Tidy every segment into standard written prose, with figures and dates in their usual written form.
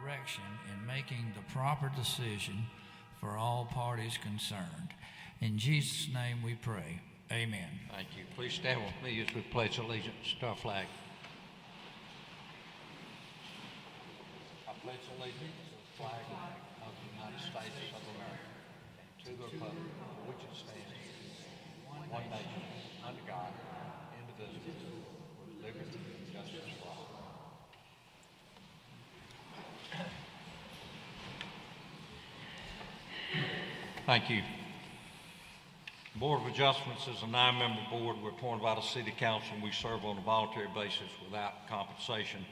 direction in making the proper decision for all parties concerned. In Jesus' name we pray. Amen. Thank you. Please stand with me as we pledge allegiance to our flag. I pledge allegiance to the flag of the United States of America and to the republic for which it stands, one nation, under God, indivisible, with liberty and justice for all. Thank you. The Board of Adjustments is a 9-member board. We're appointed by the City Council, and we serve on a voluntary basis without compensation.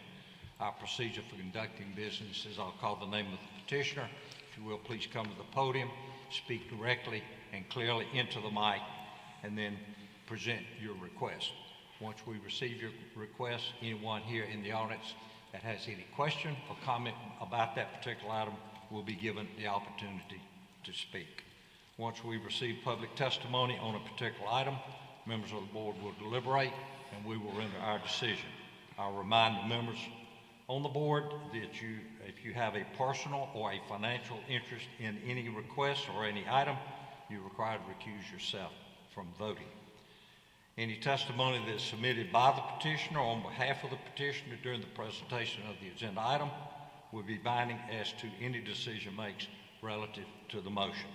Our procedure for conducting business is I'll call the name of the petitioner. If you will, please come to the podium, speak directly and clearly into the mic, and then present your request. Once we receive your request, anyone here in the audience that has any question or comment about that particular item will be given the opportunity to speak. Once we receive public testimony on a particular item, members of the board will deliberate and we will render our decision. I'll remind the members on the board that if you have a personal or a financial interest in any request or any item, you're required to recuse yourself from voting. Any testimony that is submitted by the petitioner on behalf of the petitioner during the presentation of the agenda item will be binding as to any decision makes relative to the motion.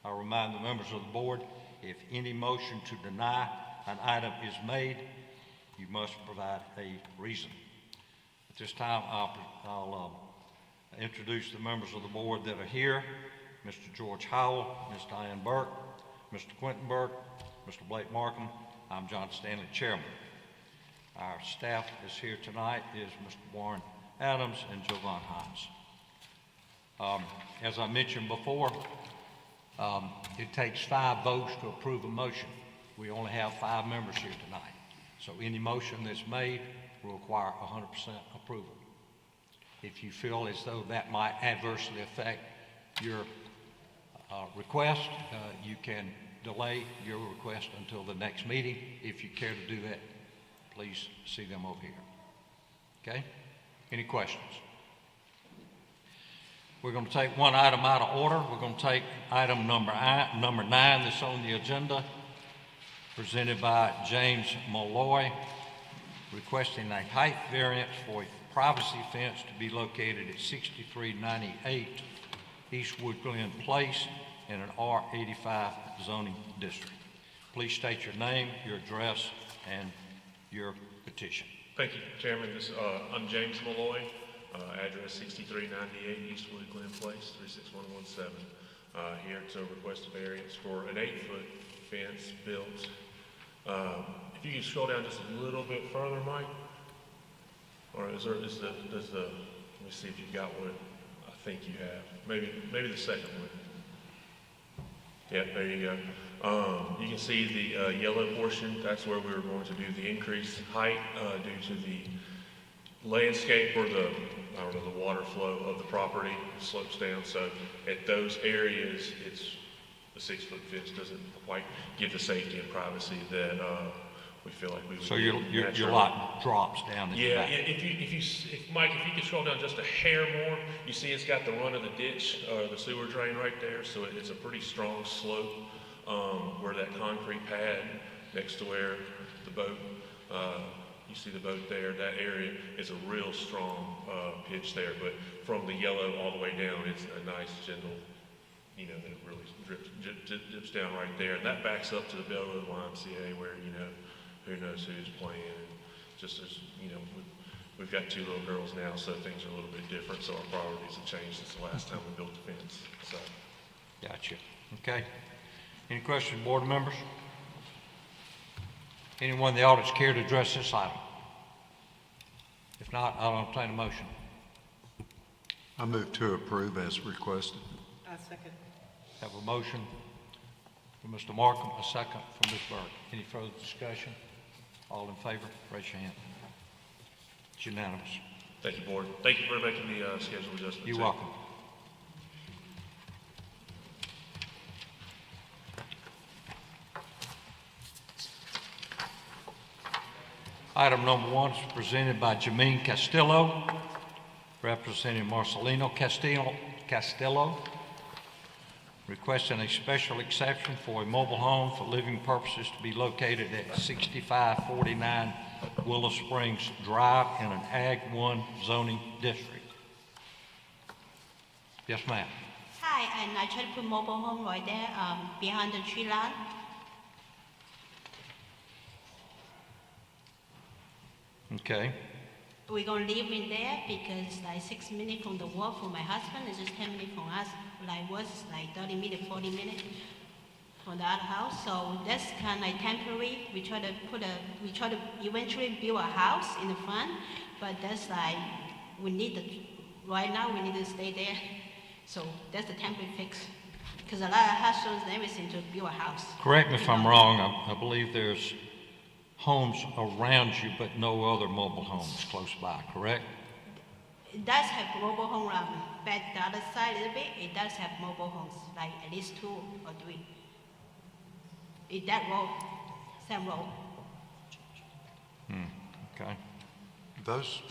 I'll remind the members of the board, if any motion to deny an item is made, you must provide a reason. At this time, I'll introduce the members of the board that are here. Mr. George Howell, Ms. Diane Burke, Mr. Quentin Burke, Mr. Blake Markham. I'm John Stanley, Chairman. Our staff is here tonight is Mr. Warren Adams and Jovan Hines. As I mentioned before, it takes 5 votes to approve a motion. We only have 5 members here tonight. So any motion that's made will require 100% approval. If you feel as though that might adversely affect your request, you can delay your request until the next meeting. If you care to do that, please see them over here. Okay? Any questions? We're going to take one item out of order. We're going to take item number 9 that's on the agenda, presented by James Malloy, requesting a height variance for a privacy fence to be located at 6398 Eastwood Glen Place in an R85 zoning district. Please state your name, your address, and your petition. Thank you, Chairman. I'm James Malloy. Address 6398 Eastwood Glen Place, 36117. Here to request a variance for an 8-foot fence built. If you can scroll down just a little bit further, Mike. Or let me see if you've got what I think you have. Maybe the second one. Yeah, there you go. You can see the yellow portion. That's where we were going to do the increased height due to the landscape or the water flow of the property slopes down. So at those areas, the 6-foot fence doesn't quite give the safety and privacy that we feel like we would. So your lot drops down. Yeah. Mike, if you could scroll down just a hair more, you see it's got the run of the ditch, the sewer drain right there. So it's a pretty strong slope where that concrete pad next to where the boat. You see the boat there, that area is a real strong pitch there, but from the yellow all the way down, it's a nice, gentle, that it really dips down right there. And that backs up to the Bellwood YMCA where, who knows who's playing. And just as, we've got 2 little girls now, so things are a little bit different, so our priorities have changed since the last time we built the fence. So. Gotcha. Okay. Any questions, board members? Anyone in the audience care to address this item? If not, I'll entertain a motion. I move to approve as requested. I second. Have a motion from Mr. Markham, a second from Ms. Burke. Any further discussion? All in favor, raise your hand. It's unanimous. Thank you, board. Thank you for making the schedule adjustment. You're welcome. Item number 1 is presented by Jiemin Castillo, Representative Marcelino Castillo, requesting a special exception for a mobile home for living purposes to be located at 6549 Willow Springs Drive in an Ag 1 zoning district. Yes, ma'am. Hi, and I try to put mobile home right there behind the tree line. Okay. We're gonna live in there because like 6 minutes from the work for my husband, it's just 10 minutes from us. Like was like 30 minutes, 40 minutes from the other house. So that's kind of like temporary. We try to eventually build a house in the front, but that's like right now we need to stay there. So that's the temporary fix. Because a lot of hustles and everything to build a house. Correct me if I'm wrong. I believe there's homes around you, but no other mobile homes close by, correct? It does have mobile home back the other side a little bit. It does have mobile homes, like at least 2 or 3. In that road, same road. Okay. Those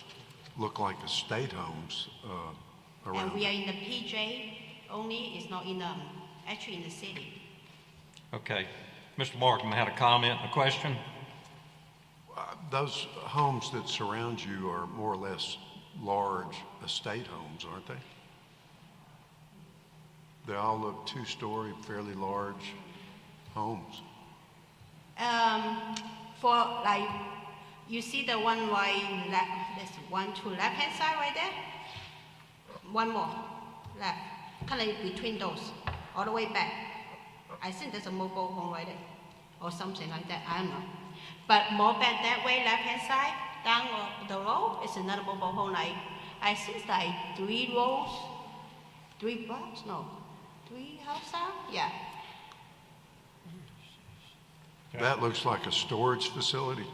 look like estate homes around. And we are in the PJ only. It's not in actually in the city. Okay. Mr. Markham had a comment and a question. Those homes that surround you are more or less large estate homes, aren't they? They all look 2-story, fairly large homes. For like, you see the one right left, there's 1, 2 left-hand side right there? One more left, kind of between those, all the way back. I think there's a mobile home right there, or something like that, I don't know. But more back that way, left-hand side, down the road, is another mobile home, like, I think it's like 3 rows, 3 blocks, no, 3 houses out, yeah. That looks like a storage facility.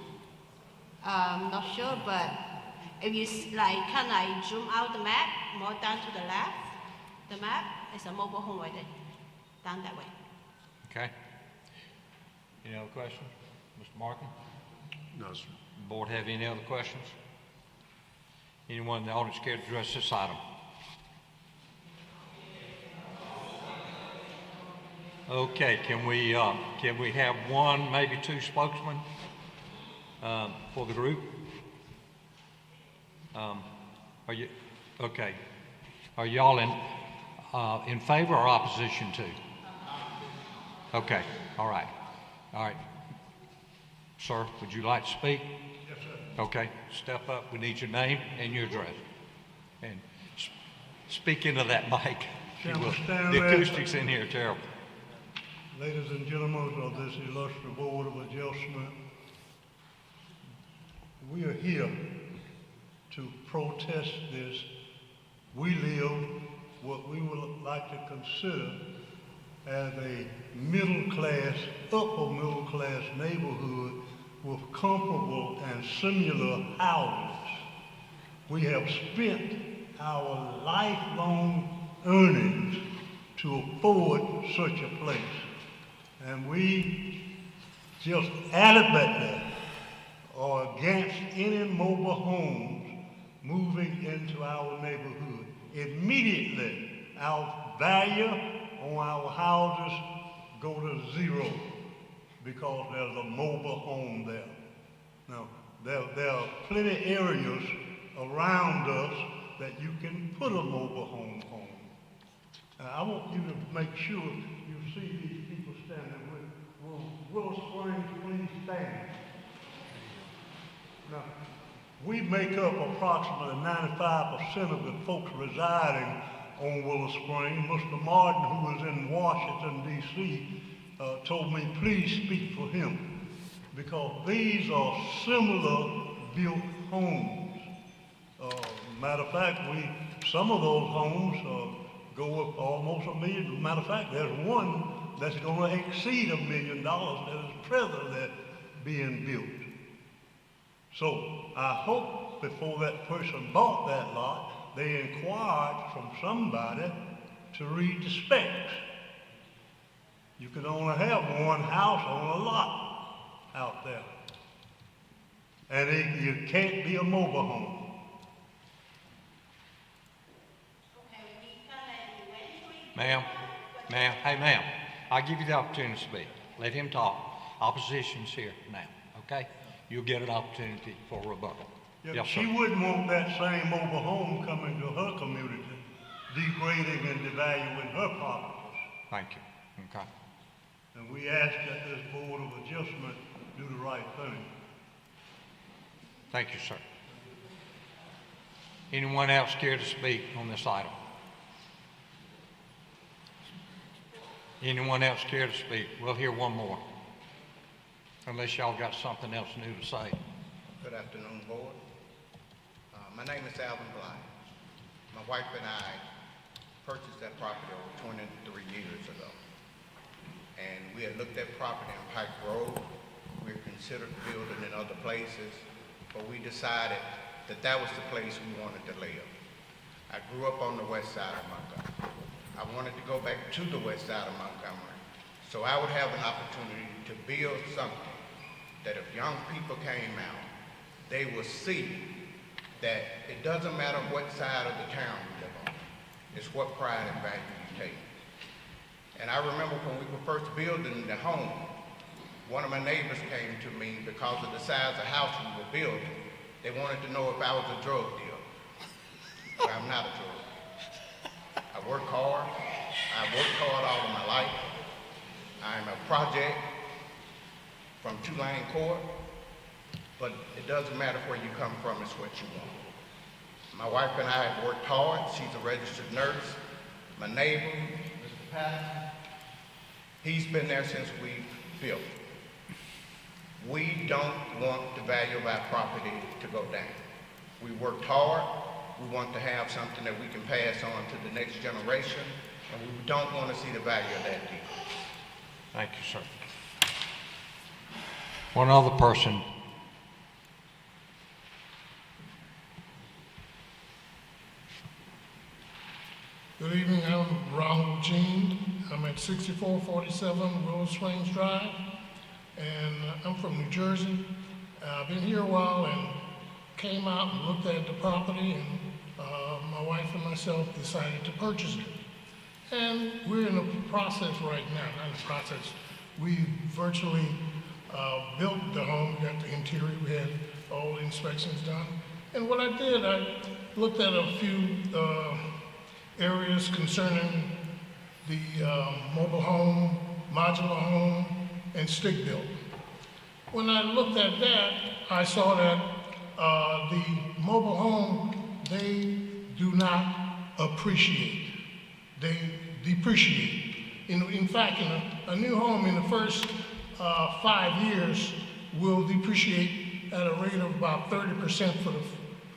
Not sure, but if you like kind of like zoom out the map, more down to the left, the map is a mobile home right there, down that way. Okay. Any other questions? Mr. Markham? No, sir. Board have any other questions? Anyone in the audience care to address this item? Okay, can we have 1, maybe 2 spokesmen for the group? Are you okay? Are y'all in favor or opposition to? Okay, all right. Sir, would you like to speak? Yes, sir. Okay, step up. We need your name and your address. And speak into that mic. if you will. The acoustics in here are terrible. Ladies and gentlemen of this illustrious board of adjustment, we are here to protest this. We live what we would like to consider as a middle-class, upper middle-class neighborhood with comparable and similar houses. We have spent our lifelong earnings to afford such a place. And we just adamantly are against any mobile homes moving into our neighborhood. Immediately, our value on our houses go to 0 because there's a mobile home there. Now, there are plenty areas around us that you can put a mobile home on. I want you to make sure you see these people standing with Willow Springs, please stand. Now, we make up approximately 95% of the folks residing on Willow Springs. Mr. Martin, who is in Washington, D.C., told me please speak for him because these are similar built homes. Matter of fact, some of those homes go up almost $1 million. Matter of fact, there's one that's going to exceed $1 million that is presently being built. So I hope before that person bought that lot, they inquired from somebody to read the specs. You can only have one house on a lot out there. And it can't be a mobile home. Ma'am, hey ma'am, I'll give you the opportunity to speak. Let him talk. Opposition's here now, okay? You'll get an opportunity for rebuttal. Yeah, Yes, she sir. wouldn't want that same mobile home coming to her community, degrading and devaluing her properties. Thank you, okay. And we ask that this Board of Adjustment do the right thing. Thank you, sir. Anyone else care to speak on this item? Anyone else care to speak? We'll hear one more. Unless y'all got something else new to say. Good afternoon, Board. My name is Alvin Bly. My wife and I purchased that property over 23 years ago. And we had looked at property on Pike Road. We had considered building in other places, but we decided that that was the place we wanted to live. I grew up on the west side of Montgomery. I wanted to go back to the west side of Montgomery, so I would have an opportunity to build something that if young people came out, they will see that it doesn't matter what side of the town you live on. It's what pride and value you take. And I remember when we were first building the home, one of my neighbors came to me because of the size of house we were building. They wanted to know if I was a drug dealer. But I'm not a drug dealer. I work hard. I've worked hard all of my life. I'm a project from two-lane court, but it doesn't matter where you come from, it's what you want. My wife and I have worked hard. She's a registered nurse. My neighbor, Mr. Patterson, he's been there since we built. We don't want the value of our property to go down. We worked hard. We want to have something that we can pass on to the next generation, and we don't want to see the value of that decrease. Thank you, sir. One other person. Good evening, I'm Jiemin. I'm at 6447 Willow Springs Drive, and I'm from New Jersey. I've been here a while and came out and looked at the property, and my wife and myself decided to purchase it. And we're in the process right now, not in the process. We virtually built the home, we got the interior, we had all the inspections done. And what I did, I looked at a few areas concerning the mobile home, modular home, and stick built. When I looked at that, I saw that the mobile home, they do not appreciate, they depreciate. In fact, in a new home in the first 5 years will depreciate at a rate of about 30%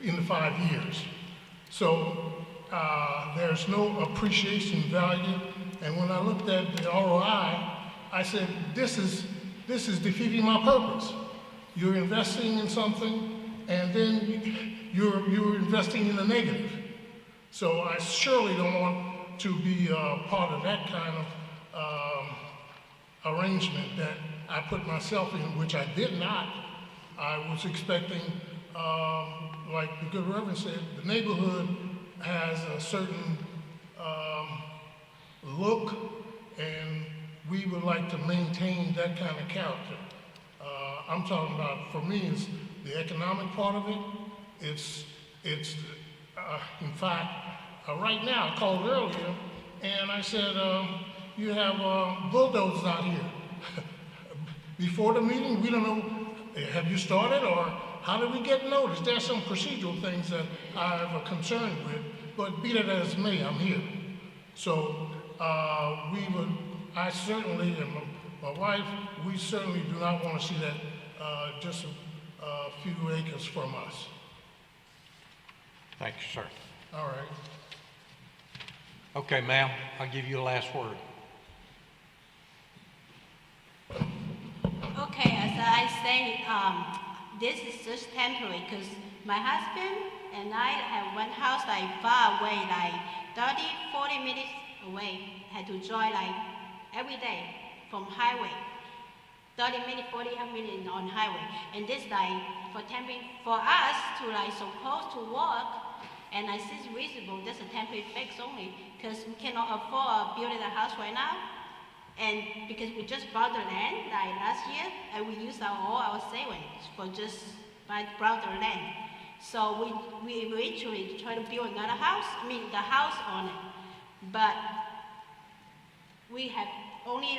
in the 5 years. So there's no appreciation value. And when I looked at the ROI, I said, this is defeating my purpose. You're investing in something, and then you're investing in the negative. So I surely don't want to be part of that kind of arrangement that I put myself in, which I did not. I was expecting, like the good Reverend said, the neighborhood has a certain look, and we would like to maintain that kind of character. I'm talking about, for me, it's the economic part of it. It's in fact, right now, I called earlier, and I said, you have bulldozers out here. Before the meeting, we don't know, have you started, or how did we get noticed? There's some procedural things that I have a concern with, but be that as may, I'm here. So I certainly, and my wife, we certainly do not want to see that just a few acres from us. Thank you, sir. All right. Okay, ma'am, I'll give you the last word. Okay, as I say, this is just temporary because my husband and I have one house like far away, like 30, 40 minutes away. Had to drive like every day from highway. 30 minutes, 40 minutes on highway. And this like for us to like supposed to walk, and I see it's reasonable, this is a temporary temporary fix only, because we cannot afford building a house right now. And because we just bought the land like last year, and we used all our savings for just bought the land. So we eventually try to build another house, the house on it. But we have only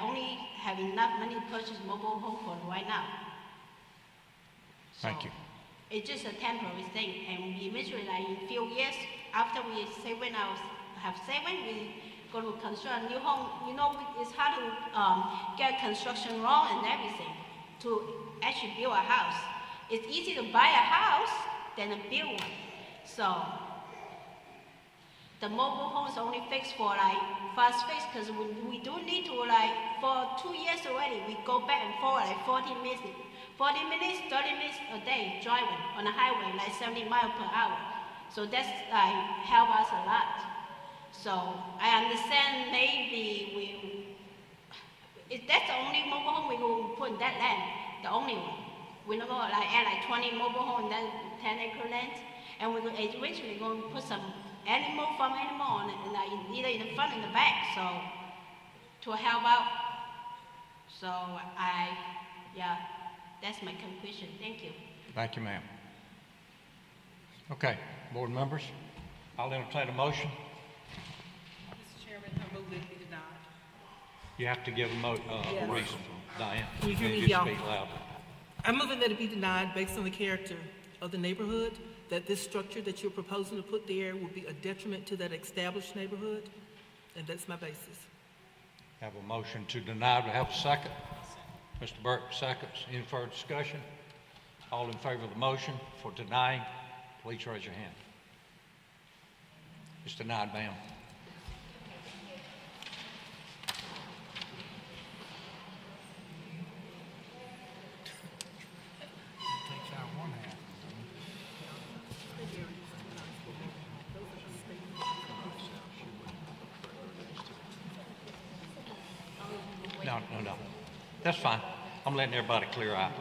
only have enough money to purchase mobile home for right now. So Thank you. it's just a temporary thing, and we eventually, like in a few years, after we have saving, we go to construct a new home. You know, it's hard to get construction loan and everything to actually build a house. It's easy to buy a house than to build one. So the mobile home is only fixed for like fast fix, because we do need to, like, for 2 years already, we go back and forth like 30 minutes, 30 minutes a day driving on the highway, like 70 miles per hour. So that's like help us a lot. So I understand maybe that's the only mobile home we will put in that land, the only one. We're not going to add like 20 mobile homes in that 10-acre land, and we're eventually going to put some farm animal on it, and either in the front or in the back, so to help out. So that's my conclusion. Thank you. Thank you, ma'am. Okay, board members, I'll entertain a motion. Mr. Chairman, I move that it be denied. You have to give a reason, Diane. Can you hear me, just y'all? speak loud. I'm moving that it be denied based on the character of the neighborhood, that this structure that you're proposing to put there will be a detriment to that established neighborhood, and that's my basis. Have a motion to deny. Do I have a second? Mr. Burke seconds. Any further discussion? All in favor of the motion for denying, please raise your hand. It's denied, ma'am. Takes out one half. No. That's fine. I'm letting everybody clear out.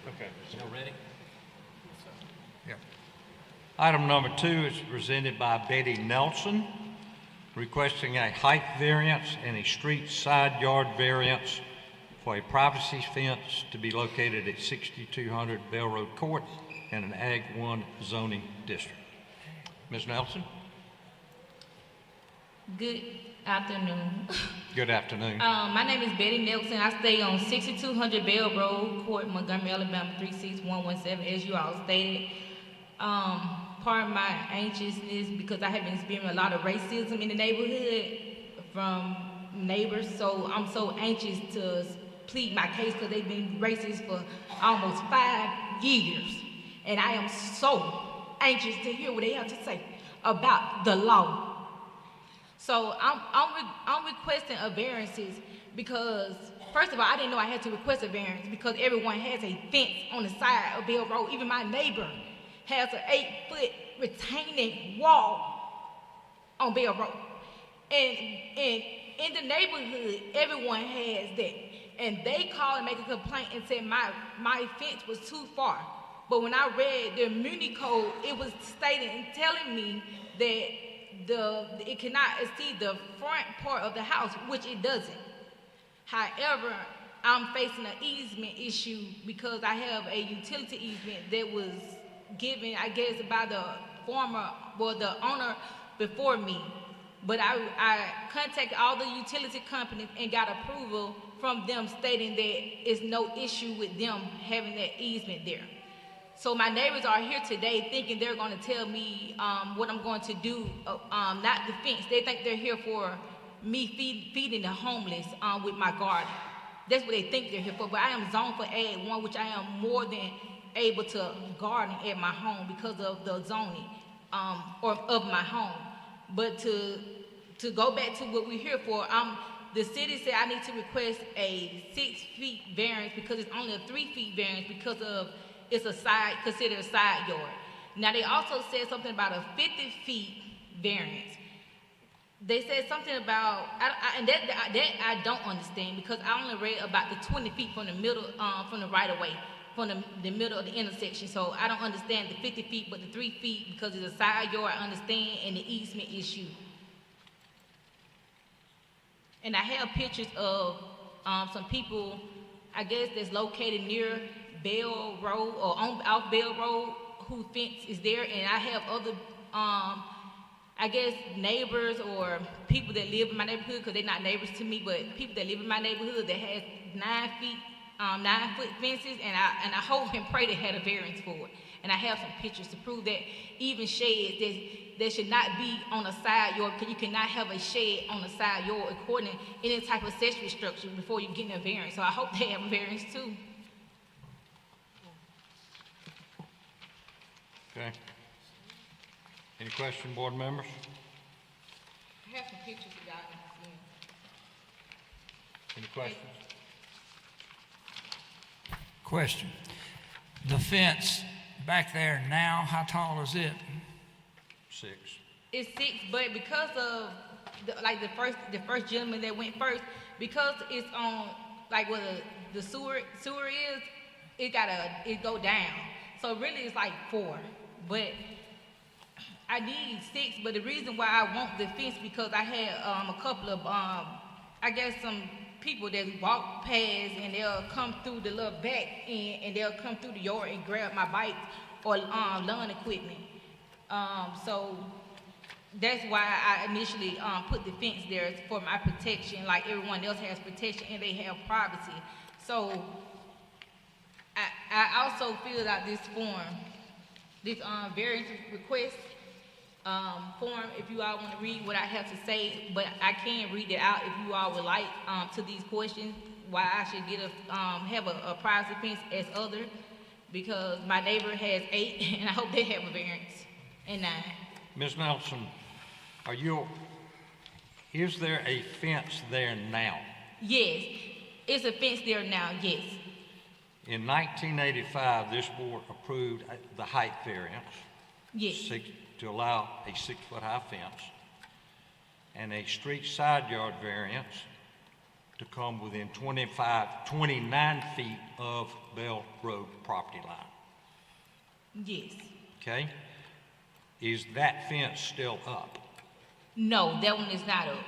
Okay, y'all ready? Yeah. Item number 2 is presented by Betty Nelson, requesting a height variance and a street side yard variance for a privacy fence to be located at 6200 Bell Road Court in an Ag 1 zoning district. Ms. Nelson? Good afternoon. Good afternoon. My name is Betty Nelson. I stay on 6200 Bell Road Court, Montgomery, Alabama, 36117, as you all stated. Part of my anxiousness, because I have been experiencing a lot of racism in the neighborhood from neighbors, so I'm so anxious to plead my case, because they've been racist for almost 5 years. And I am so anxious to hear what they have to say about the law. So I'm requesting a variances because, first of all, I didn't know I had to request a variance because everyone has a fence on the side of Bell Road. Even my neighbor has an 8-foot retaining wall on Bell Road. And in the neighborhood, everyone has that. And they called and make a complaint and said my fence was too far. But when I read the Muni Code, it was stating and telling me that it cannot exceed the front part of the house, which it doesn't. However, I'm facing an easement issue because I have a utility easement that was given, I guess, by the owner before me. But I contacted all the utility companies and got approval from them stating that it's no issue with them having that easement there. So my neighbors are here today thinking they're going to tell me what I'm going to do, not the fence. They think they're here for me feeding the homeless with my garden. That's what they think they're here for. But I am zoned for Ag 1, which I am more than able to garden at my home because of the zoning of my home. But to go back to what we're here for, the city said I need to request a 6-foot variance because it's only a 3-foot variance because of it's considered a side yard. Now, they also said something about a 50 feet variance. They said something about, and that I don't understand, because I only read about the 20 feet from the middle, from the right of way, from the middle of the intersection. So I don't understand the 50 feet, but the 3 feet, because it's a side yard, I understand, and the easement issue. And I have pictures of some people, I guess, that's located near Bell Road or off Bell Road, whose fence is there, and I have other, I guess, neighbors or people that live in my neighborhood, because they're not neighbors to me, but people that live in my neighborhood that has 9-foot fences, and I hope and pray they had a variance for it. And I have some pictures to prove that even sheds that should not be on a side yard, because you cannot have a shed on a side yard according to any type of accessory structure before you get a variance. So I hope they have a variance too. Okay. Any question, board members? I have some pictures of y'all. Any questions? Question. The fence back there now, how tall is it? 6. It's 6, but because of the first gentleman that went first, because it's on like where the sewer is, it go down. So really it's like 4, but I need 6. But the reason why I want the fence, because I had a couple of I guess some people that walk past, and they'll come through the little back end, and they'll come through the yard and grab my bike or lawn equipment. So that's why I initially put the fence there, for my protection, like everyone else has protection and they have privacy. So I also filled out this form, this variance request form, if you all want to read what I have to say, but I can read it out if you all would like, to these questions, why I should get have a privacy fence as other, because my neighbor has 8 and I hope they have a variance, and 9. Ms. Nelson, is there a fence there now? Yes, it's a fence there now, yes. In 1985, this board approved the height variance. Yes. To allow a 6-foot high fence and a street side yard variance to come within 29 feet of Bell Road property line. Yes. Okay? Is that fence still up? No, that one is not up.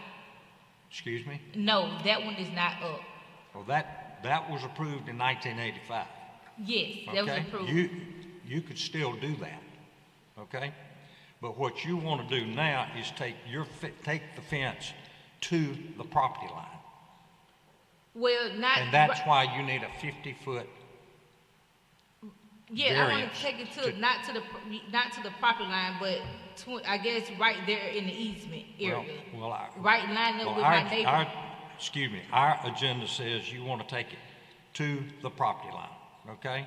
Excuse me? No, that one is not up. Well, that was approved in 1985. Yes, that was approved. You could still do that, okay? But what you want to do now is take the fence to the property line. Well, not. And that's why you need a 50-foot. Yeah, I want to take it to not to the property line, but I guess right there in the easement area. Right lining up with my neighbor. Excuse me. Our agenda says you want to take it to the property line, okay?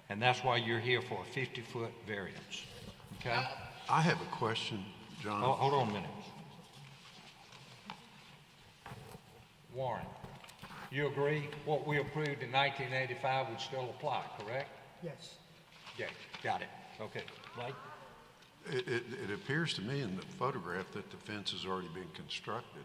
And that's why you're here for a 50-foot variance, okay? I have a question, John. Hold on a minute. Warren, you agree what we approved in 1985 would still apply, correct? Yes. Yeah, got it. Okay. Blake? It appears to me in the photograph that the fence has already been constructed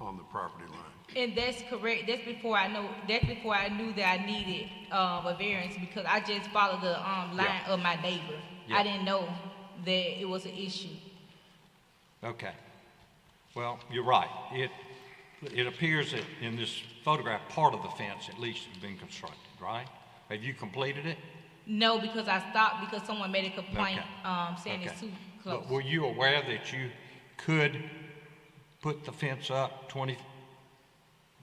on the property line. And that's correct. That's before I knew that I needed a variance, because I just followed the line of my neighbor. Yeah. I didn't know that it was an issue. Okay. Well, you're right. It appears that in this photograph, part of the fence at least has been constructed, right? Have you completed it? No, because I stopped because someone made a complaint saying it's too close. But were you aware that you could put the fence up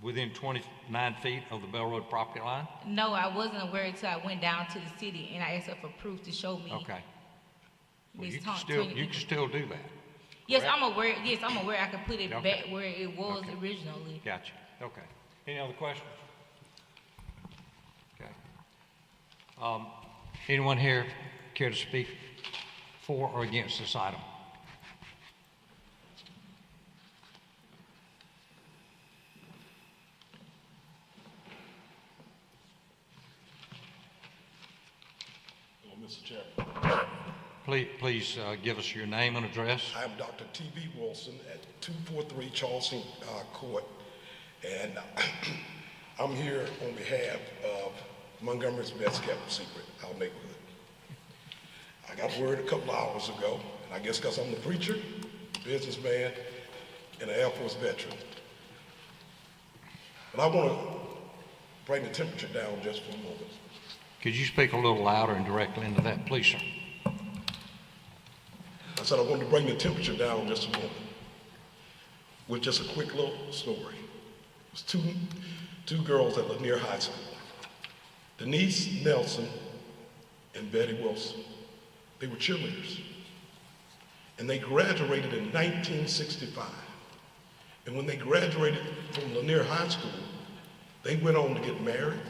within 29 feet of the Bell Road property line? No, I wasn't aware until I went down to the city and I asked her for proof to show me. Okay. Well, you can still do that. Yes, I'm aware. Yes, I'm aware I can put it back where it was originally. Gotcha. Okay. Any other questions? Okay. Anyone here care to speak for or against this item? Mr. Chairman. Please give us your name and address. I am Dr. T.B. Wilson at 243 Charleston Court, and I'm here on behalf of Montgomery's best kept secret, our neighborhood. I got word a couple hours ago, and I guess because I'm the preacher, businessman, and an Air Force veteran. But I want to bring the temperature down just for a moment. Could you speak a little louder and directly into that, please, sir? I said I wanted to bring the temperature down just a moment with just a quick little story. It was two girls at Lanier High School, Denise Nelson and Betty Wilson. They were cheerleaders. And they graduated in 1965. And when they graduated from Lanier High School, they went on to get married,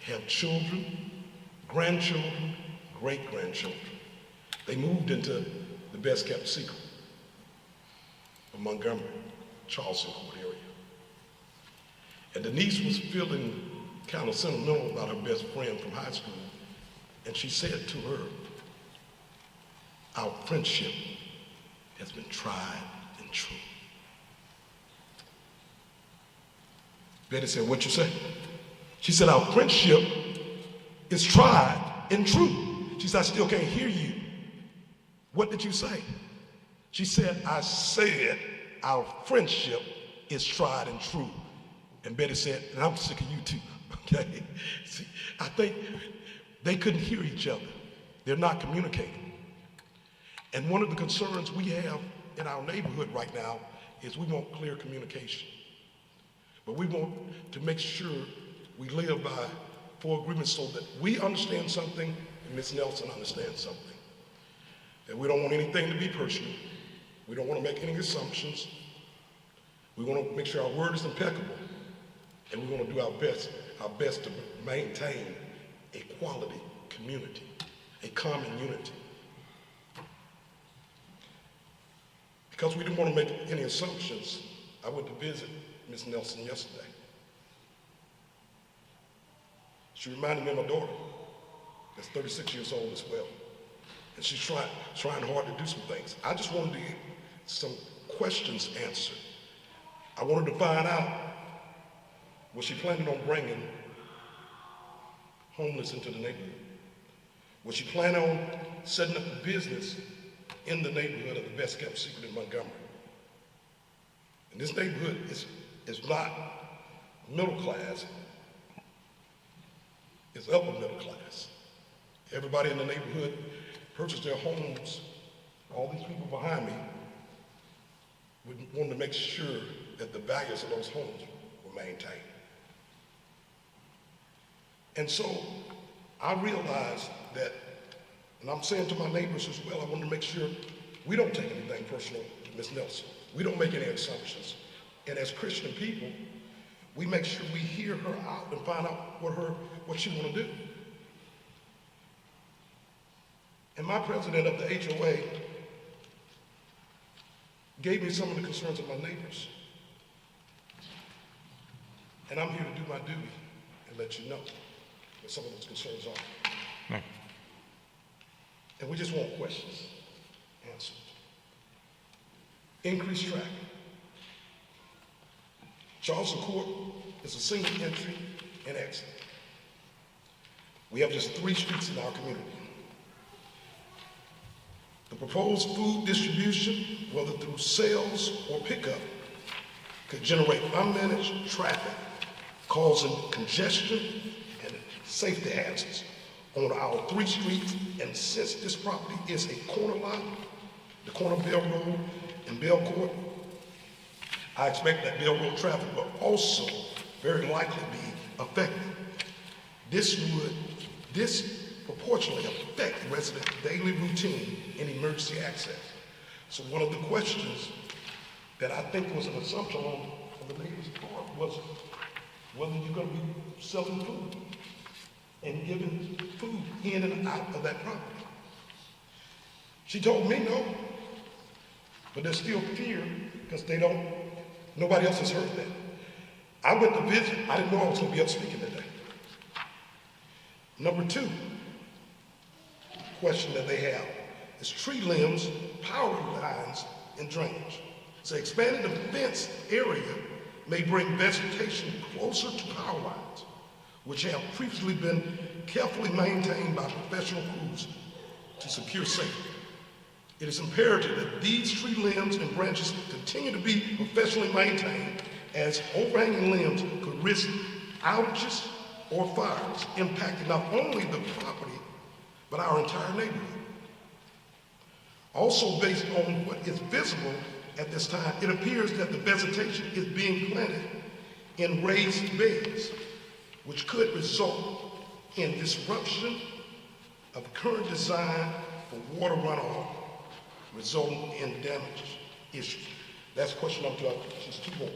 have children, grandchildren, great-grandchildren. They moved into the best kept secret of Montgomery, Charleston Court area. And Denise was feeling kind of sentimental about her best friend from high school, and she said to her, "Our friendship has been tried and true." Betty said, "What you say?" She said, "Our friendship is tried and true." She said, "I still can't hear you. What did you say?" She said, "I said our friendship is tried and true." And Betty said, "And I'm sick of you too." Okay? See, I think they couldn't hear each other. They're not communicating. And one of the concerns we have in our neighborhood right now is we want clear communication. But we want to make sure we live by 4 agreements so that we understand something and Ms. Nelson understands something. That we don't want anything to be personal. We don't want to make any assumptions. We want to make sure our word is impeccable. And we want to do our best to maintain a quality community, a common unity. Because we didn't want to make any assumptions, I went to visit Ms. Nelson yesterday. She reminded me of my daughter, that's 36 years old as well. And she's trying hard to do some things. I just wanted to get some questions answered. I wanted to find out, was she planning on bringing homeless into the neighborhood? Was she planning on setting up a business in the neighborhood of the best kept secret in Montgomery? And this neighborhood is not middle class, it's upper middle class. Everybody in the neighborhood purchased their homes. All these people behind me wanted to make sure that the values of those homes were maintained. And so I realized that, and I'm saying to my neighbors as well, I want to make sure we don't take anything personal to Ms. Nelson. We don't make any assumptions. And as Christian people, we make sure we hear her out and find out what she want to do. And my president of the HOA gave me some of the concerns of my neighbors. And I'm here to do my duty and let you know what some of those concerns are. Right. And we just want questions answered. Increased traffic. Charleston Court is a single entry and exit. We have just 3 streets in our community. The proposed food distribution, whether through sales or pickup, could generate unmanaged traffic, causing congestion and safety hazards on our 3 streets. And since this property is a corner lot, the corner of Bell Road and Bell Court, I expect that Bell Road traffic will also very likely be affected. This proportionally affect residents' daily routine and emergency access. So one of the questions that I think was an assumption on the neighbor's part was whether you're going to be selling food and giving food in and out of that property. She told me no, but there's still fear because nobody else has heard that. I went to visit, I didn't know I was going to be up speaking today. Number 2 question that they have is tree limbs, power lines, and drainage. So expanding the fence area may bring vegetation closer to power lines, which have previously been carefully maintained by professional crews to secure safety. It is imperative that these tree limbs and branches continue to be professionally maintained, as overhanging limbs could risk outages or fires, impacting not only the property, but our entire neighborhood. Also, based on what is visible at this time, it appears that the vegetation is being planted in raised beds, which could result in disruption of the current design for water runoff, resulting in damage issues. That's question number 2. Just 2 more.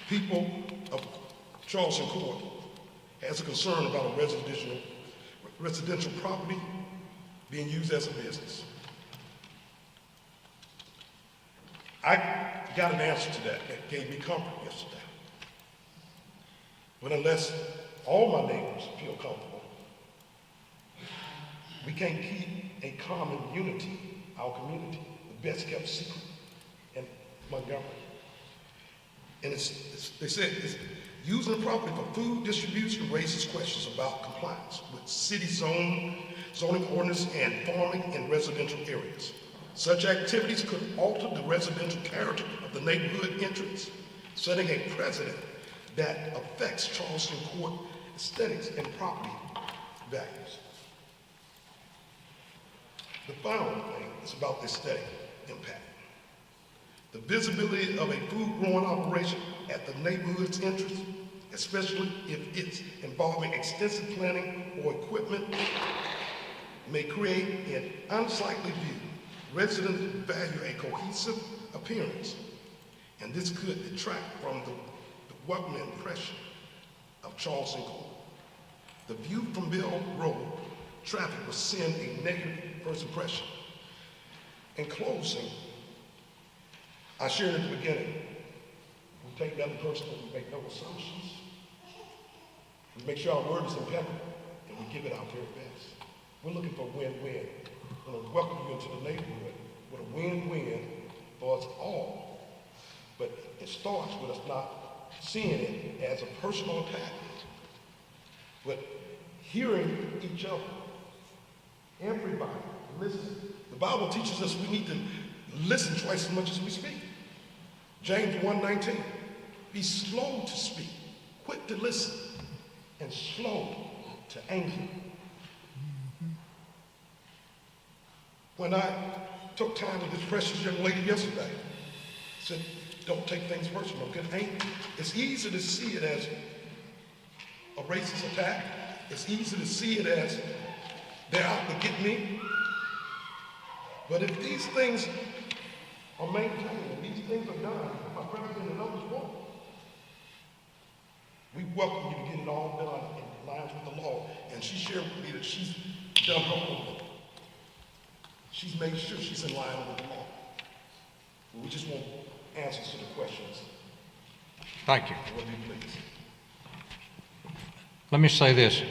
People of Charleston Court has a concern about a residential property being used as a business. I got an answer to that gave me comfort yesterday. But unless all my neighbors feel comfortable, we can't keep a common unity, our community, the best kept secret in Montgomery. And they said using the property for food distribution raises questions about compliance with city zoning ordinance and farming in residential areas. Such activities could alter the residential character of the neighborhood entrance, setting a precedent that affects Charleston Court aesthetics and property values. The final thing is about the aesthetic impact. The visibility of a food growing operation at the neighborhood's entrance, especially if it's involving extensive planning or equipment, may create an unsightly view. Residents value a cohesive appearance, and this could detract from the welcoming impression of Charleston Court. The view from Bell Road traffic will send a negative first impression. In closing, I shared at the beginning, we take nothing personal, we make no assumptions. We make sure our word is impeccable, and we give it our very best. We're looking for win-win. We're going to welcome you into the neighborhood with a win-win for us all. But it starts with us not seeing it as a personal attack, but hearing each other. Everybody, listen. The Bible teaches us we need to listen twice as much as we speak. James 1:19, be slow to speak, quick to listen, and slow to anger. When I took time with this precious young lady yesterday, I said, don't take things personal, get angry. It's easy to see it as a racist attack. It's easy to see it as they're out to get me. But if these things are maintained, and these things are done, my president and others won't, we welcome you to get it all done in lines with the law. And she shared with me that she's done her homework. She's made sure she's in line with the law. We just want answers to the questions. Thank you. What do you please? Let me say this.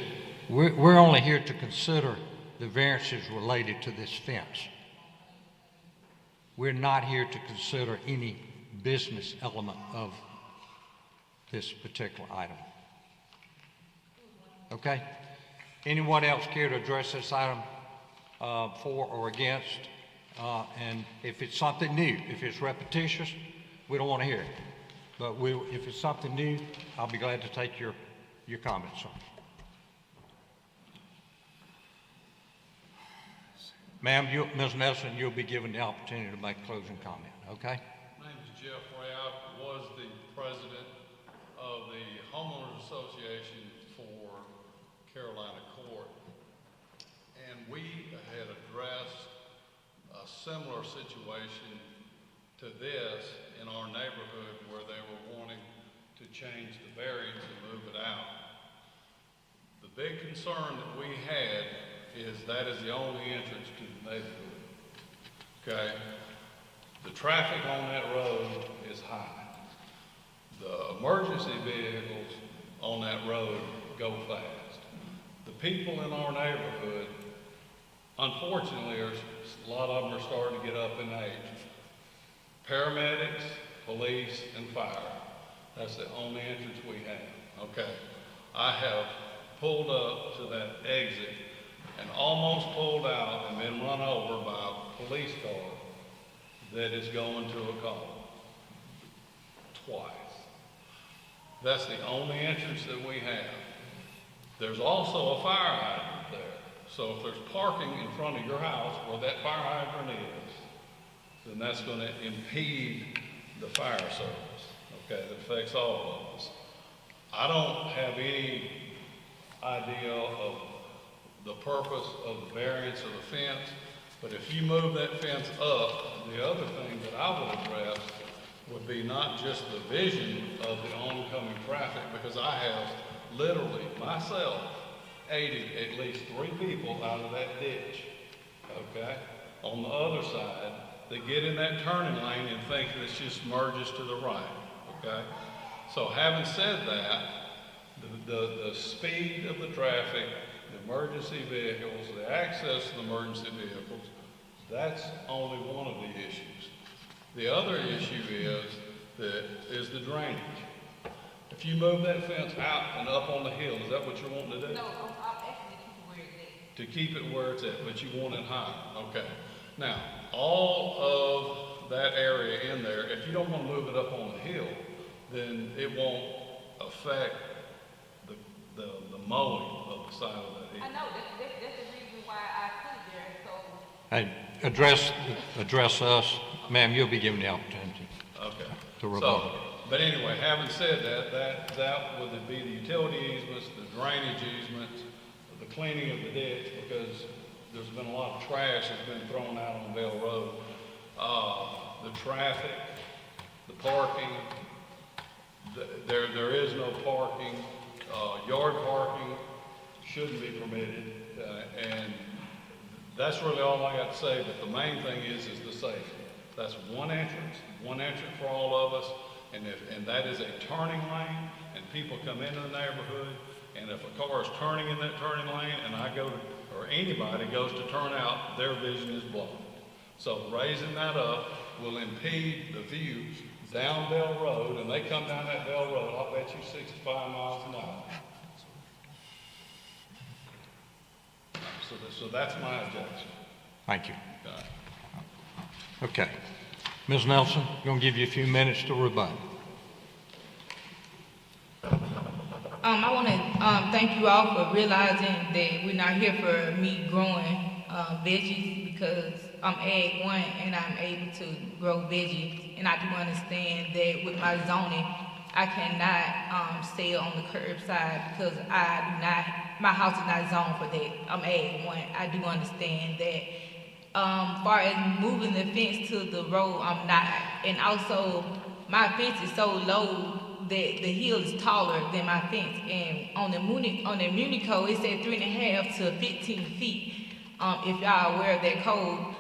We're only here to consider the variances related to this fence. We're not here to consider any business element of this particular item. Okay? Anyone else care to address this item for or against? And if it's something new, if it's repetitious, we don't want to hear it. But if it's something new, I'll be glad to take your comments on it. Ma'am, Ms. Nelson, you'll be given the opportunity to make a closing comment, okay? My name is Jeff Ray. I was the president of the Homeowners Association for Carolina Court, and we had addressed a similar situation to this in our neighborhood where they were wanting to change the variance and move it out. The big concern that we had is that is the only entrance to the neighborhood, okay? The traffic on that road is high. The emergency vehicles on that road go fast. The people in our neighborhood unfortunately, there's a lot of them are starting to get up in age. Paramedics, police, and fire. That's the only entrance we have, okay? I have pulled up to that exit and almost pulled out and been run over by a police car that is going to a call twice. That's the only entrance that we have. There's also a fire hydrant there. So if there's parking in front of your house where that fire hydrant is, then that's going to impede the fire service, okay? That affects all of us. I don't have any idea of the purpose of the variance of the fence, but if you move that fence up, the other thing that I would address would be not just the vision of the oncoming traffic, because I have literally myself aided at least 3 people out of that ditch, okay? On the other side, they get in that turning lane and think that it just merges to the right, okay? So having said that, the speed of the traffic, the emergency vehicles, the access to the emergency vehicles, that's only one of the issues. The other issue is the drainage. If you move that fence out and up on the hill, is that what you're wanting to do? No, I'm asking to keep it where it's at. To keep it where it's at, but you want it higher, okay. Now, all of that area in there, if you don't want to move it up on the hill, then it won't affect the mowing of the side of that hill. I know, that's the reason why I put it there, so. Hey, address us. Ma'am, you'll be given the opportunity. Okay. To rebuttal. So, but anyway, having said that would be the utility easements, the drainage easements, the cleaning of the ditch, because there's been a lot of trash that's been thrown out on Bell Road. The traffic, the parking, there is no parking. Yard parking shouldn't be permitted, and that's really all I got to say, but the main thing is the safety. That's one entrance for all of us, and that is a turning lane, and people come into the neighborhood, and if a car is turning in that turning lane, and or anybody goes to turn out, their vision is blocked. So raising that up will impede the views down Bell Road, and they come down that Bell Road, I'll bet you 65 miles an hour. So that's my objection. Thank you. Okay. Ms. Nelson, I'm going to give you a few minutes to rebut. I want to thank you all for realizing that we're not here for me growing veggies, because I'm Ag 1 and I'm able to grow veggies, and I do understand that with my zoning, I cannot sell on the curbside because my house is not zoned for that. I'm Ag 1. I do understand that. Far as moving the fence to the road, I'm not. And also, my fence is so low that the hill is taller than my fence. And on the Muni code, it said 3.5 to 15 feet. If y'all aware of that code.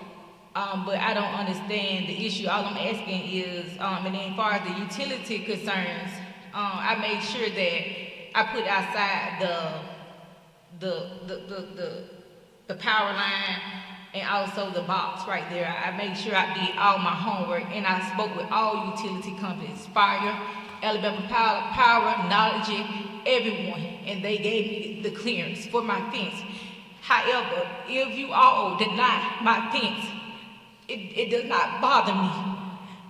But I don't understand the issue. All I'm asking is, and then as far as the utility concerns, I made sure that I put outside the power line and also the box right there. I made sure I did all my homework, and I spoke with all utility companies, Fire, Alabama Power, Knowledge, everyone, and they gave me the clearance for my fence. However, if you all deny my fence, it does not bother me.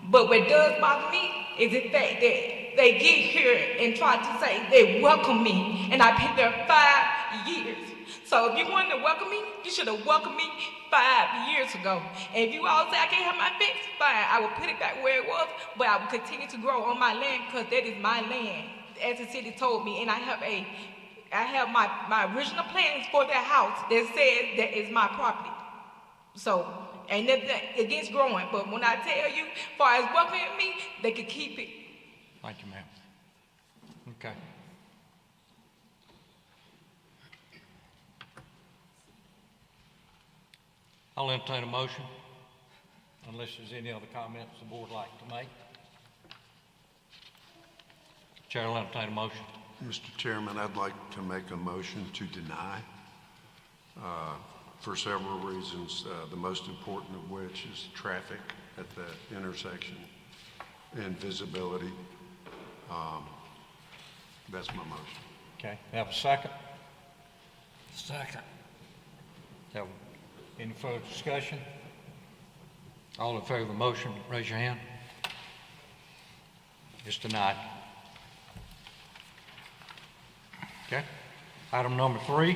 But what does bother me is the fact that they get here and try to say they welcome me, and I've been there 5 years. So if you wanted to welcome me, you should have welcomed me 5 years ago. And if you all say I can't have my fence, fine, I will put it back where it was, but I will continue to grow on my land because that is my land, as the city told me. And I have my original plans for that house that says that is my property. So, ain't nothing against growing, but when I tell you, as far as welcoming me, they can keep it. Thank you, ma'am. Okay. I'll entertain a motion, unless there's any other comments the board would like to make. Chair will entertain a motion. Mr. Chairman, I'd like to make a motion to deny for several reasons, the most important of which is traffic at the intersection and visibility. That's my motion. Okay, have a second? Second. Have any further discussion? All in favor of the motion, raise your hand. It's denied. Okay. Item number 3,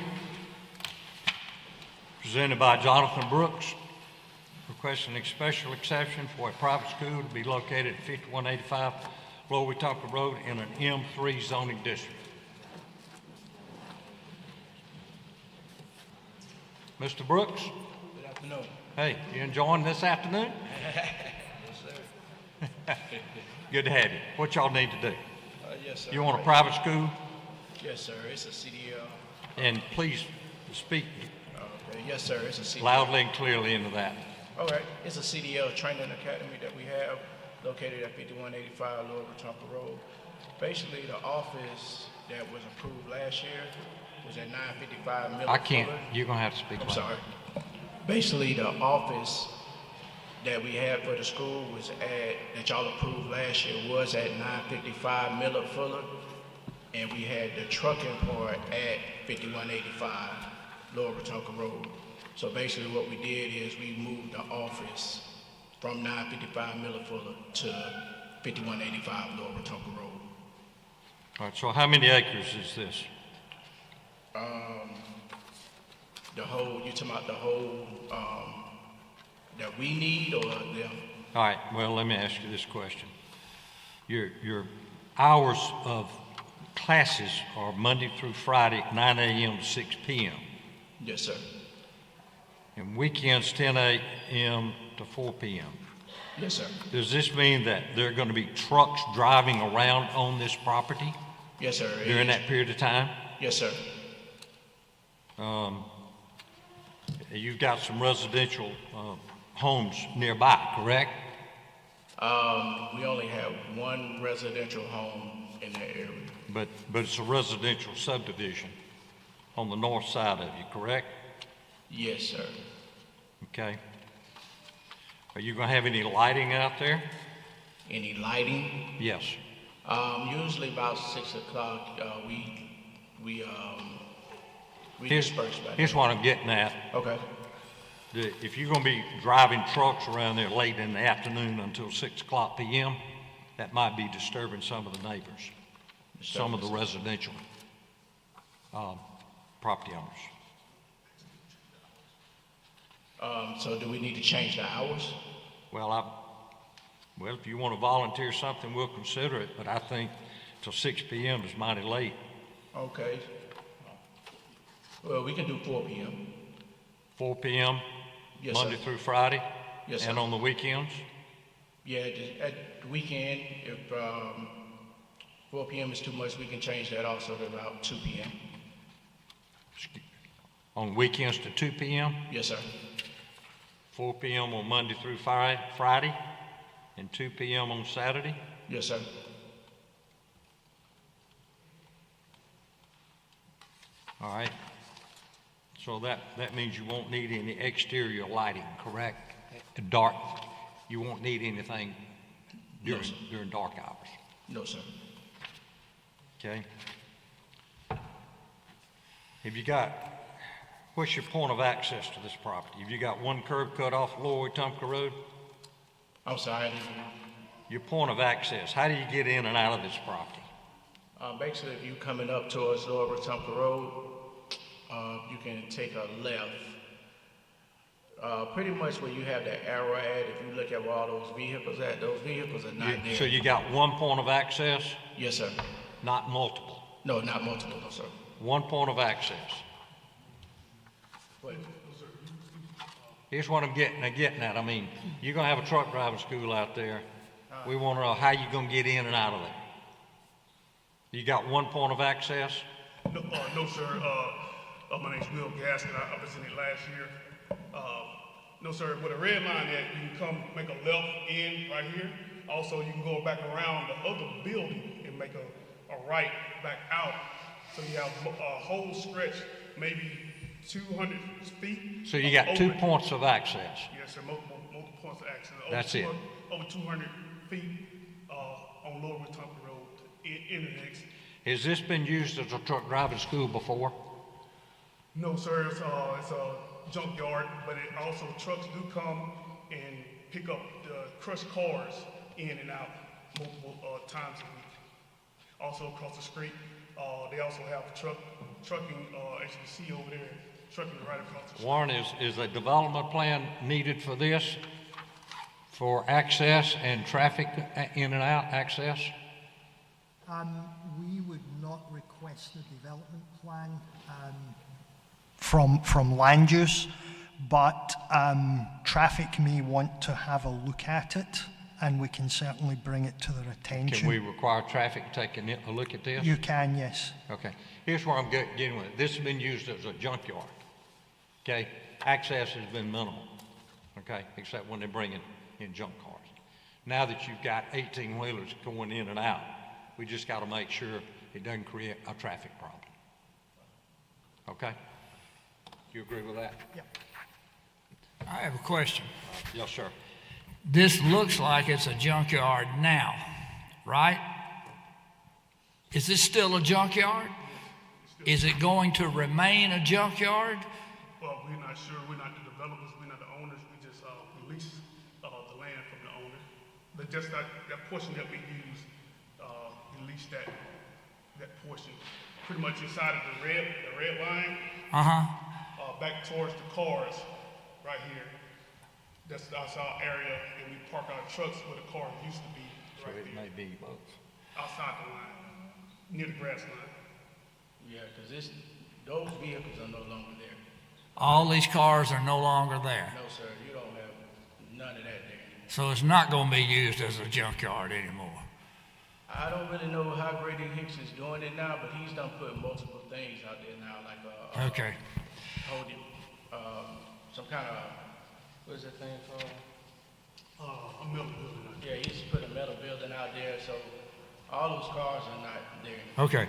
presented by Jonathan Brooks, requesting a special exception for a private school to be located at 5185 Lower Wetumpka Road in an M3 zoning district. Mr. Brooks? Good afternoon. Hey, you enjoying this afternoon? Yes, sir. Good to have you. What y'all need to do? Yes, sir. You want a private school? Yes, sir. It's a CDL. And please speak Okay. Yes, sir. It's a CDL. loudly and clearly into that. All right. It's a CDL training academy that we have located at 5185 Lower Wetumpka Road. Basically, the office that was approved last year was at 955 Miller. I can't. Fuller. You're going to have to speak I'm loud. sorry. Basically, the office that we had for the school was at, that y'all approved last year, was at 955 Miller Fuller, and we had the trucking part at 5185 Lower Wetumpka Road. So basically what we did is we moved the office from 955 Miller Fuller to 5185 Lower Wetumpka Road. All right, so how many acres is this? The whole, you talking about the whole, that we need or them? All right, well, let me ask you this question. Your hours of classes are Monday through Friday, 9 a.m. to 6 p.m. Yes, sir. And weekends, 10 a.m. to 4 p.m. Yes, sir. Does this mean that there are going to be trucks driving around on this property Yes, sir. during that period of time? Yes, sir. You've got some residential homes nearby, correct? We only have one residential home in that area. But it's a residential subdivision on the north side of you, correct? Yes, sir. Okay. Are you going to have any lighting out there? Any lighting? Yes. Usually about 6 o'clock, we disperse back. Here's what I'm getting at. Okay. If you're going to be driving trucks around there late in the afternoon until 6 o'clock p.m., that might be disturbing some of the neighbors, some of the residential property owners. So do we need to change the hours? Well, if you want to volunteer something, we'll consider it, but I think till 6 p.m. is mighty late. Okay. Well, we can do 4 p.m. 4 p.m. Yes, Monday sir. through Friday? Yes, And sir. on the weekends? Yeah, just at the weekend, if 4 p.m. is too much, we can change that also to about 2 p.m. On weekends to 2 p.m.? Yes, sir. 4 p.m. on Monday through Friday, and 2 p.m. on Saturday? Yes, sir. All right. So that means you won't need any exterior lighting, correct? Dark, you won't need anything during dark hours? No, sir. Okay. What's your point of access to this property? Have you got one curb cut off Lower Wetumpka Road? I'm sorry. Your point of access, how do you get in and out of this property? Basically, if you're coming up towards Lower Wetumpka Road, you can take a left. Pretty much where you have that arrow at, if you look at where all those vehicles are not there. So you got one point of access? Yes, sir. Not multiple? No, not multiple, no, sir. One point of access. Wait. Here's what I'm getting at. I mean, you're going to have a truck driving school out there. We want to know how you're going to get in and out of there. You got one point of access? No, sir. My name's Will Gaskin. I presented last year. No, sir. With a red line at, you can come make a left in right here. Also, you can go back around the other building and make a right back out. So you have a whole stretch, maybe 200 feet. So you got 2 points of access. Yes, sir, multiple points of access. That's it. Over 200 feet on Lower Wetumpka Road in the next. Has this been used as a truck driving school before? No, sir, it's a junkyard, but it also, trucks do come and pick up the crushed cars in and out multiple times a week. Also across the street, they also have trucking, as you see over there, trucking right across the street. Warren, is a development plan needed for this, for access and traffic in and out access? We would not request a development plan from land use, but traffic may want to have a look at it, and we can certainly bring it to their attention. Can we require traffic to take a look at this? You can, yes. Okay. Here's where I'm getting with it. This has been used as a junkyard. Okay? Access has been minimal. Okay? Except when they're bringing in junk cars. Now that you've got 18-wheelers going in and out, we just got to make sure it doesn't create a traffic problem. Okay? You agree with that? Yep. I have a question. Yes, sir. This looks like it's a junkyard now, right? Is this still a junkyard? Is it going to remain a junkyard? Well, we're not sure. We're not the developers. We're not the owners. We just lease the land from the owner. But just that portion that we use, we lease that portion pretty much inside of the red line. Back towards the cars, right here. That's our area, and we park our trucks where the car used to be. So it may be both. Outside the line, near the grass line. Yeah, because those vehicles are no longer there. All these cars are no longer there. No, sir, you don't have none of that there. So it's not going to be used as a junkyard anymore. I don't really know how Grady Hicks is doing it now, but he's done put multiple things out there now, like okay. Holding some kind of, what is that thing called? A metal building. Yeah, he's put a metal building out there, so all those cars are not there anymore. Okay.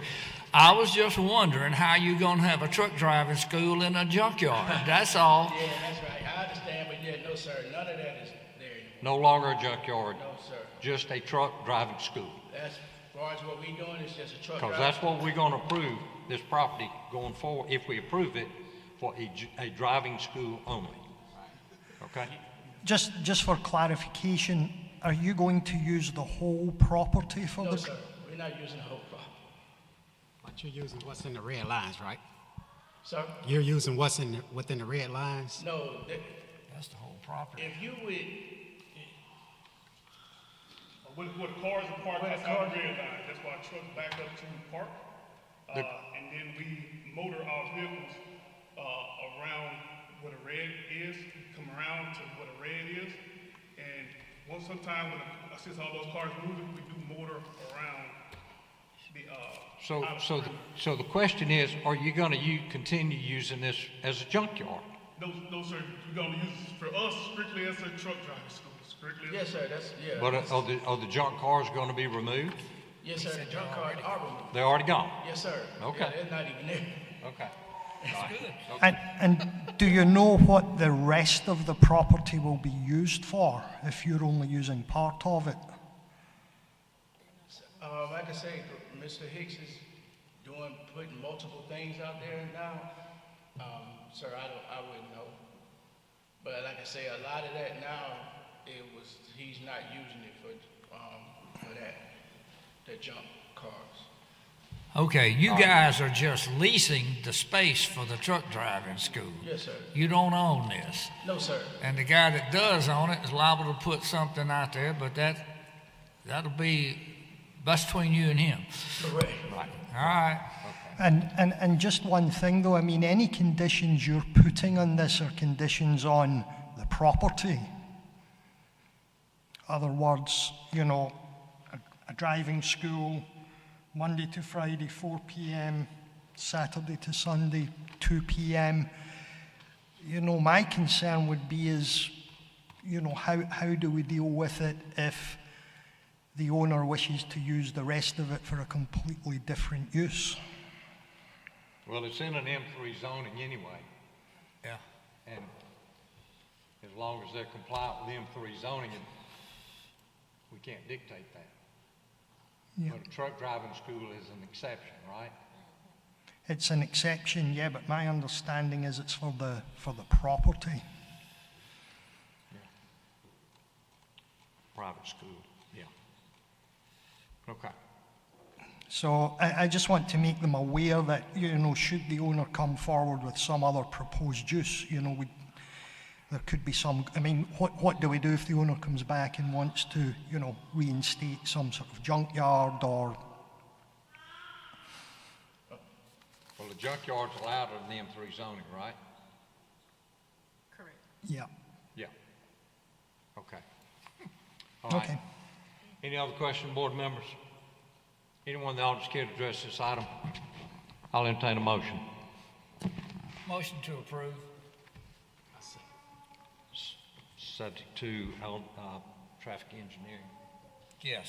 I was just wondering how you going to have a truck driving school in a junkyard. That's all. Yeah, that's right. I understand, but yeah, no, sir, none of that is there anymore. No longer a junkyard. No, sir. Just a truck driving school. As far as what we're doing, it's just a truck Because driving. that's what we're going to approve, this property going forward, if we approve it, for a driving school only. Okay? Just for clarification, are you going to use the whole property for No, the? sir, we're not using the whole property. But you're using what's in the red lines, right? Sir? You're using what's within the red lines? No, that's the whole property. If you would, Where the cars are parked outside the red line, that's why trucks back up to the park. And then we motor our vehicles around where the red is, come around to where the red is. And sometime since all those cars moving, we do motor around the So the question is, are you going to continue using this as a junkyard? No, sir. We're going to use it for us strictly as a truck driving school. Strictly. yes, sir, that's, yeah. But are the junk cars going to be removed? Yes, sir, the junk cars are removed. They're already gone? Yes, sir. Okay. Yeah, they're not even there. Okay. That's good. And do you know what the rest of the property will be used for if you're only using part of it? Like I say, Mr. Hicks is putting multiple things out there now. Sir, I wouldn't know. But like I say, a lot of that now, he's not using it for the junk cars. Okay, you guys are just leasing the space for the truck driving school. Yes, sir. You don't own this. No, sir. And the guy that does own it is liable to put something out there, but that'll be between you and him. Correct. Right. All right. And just one thing though, I mean, any conditions you're putting on this are conditions on the property. Other words, a driving school, Monday to Friday, 4 p.m., Saturday to Sunday, 2 p.m. My concern would be how do we deal with it if the owner wishes to use the rest of it for a completely different use? Well, it's in an M3 zoning anyway. Yeah. And as long as they're compliant with M3 zoning, we can't dictate that. Yeah. But a truck driving school is an exception, right? It's an exception, yeah, but my understanding is it's for the property. Private school, yeah. Okay. So I just want to make them aware that, should the owner come forward with some other proposed use, there could be some, what do we do if the owner comes back and wants to, reinstate some sort of junkyard or... Well, the junkyard's allowed in the M3 zoning, right? Correct. Yeah. Yeah. Okay. All right. Okay. Any other question, board members? Anyone in the audience care to address this item? I'll entertain a motion. Motion to approve. Subject to traffic engineering. Yeah,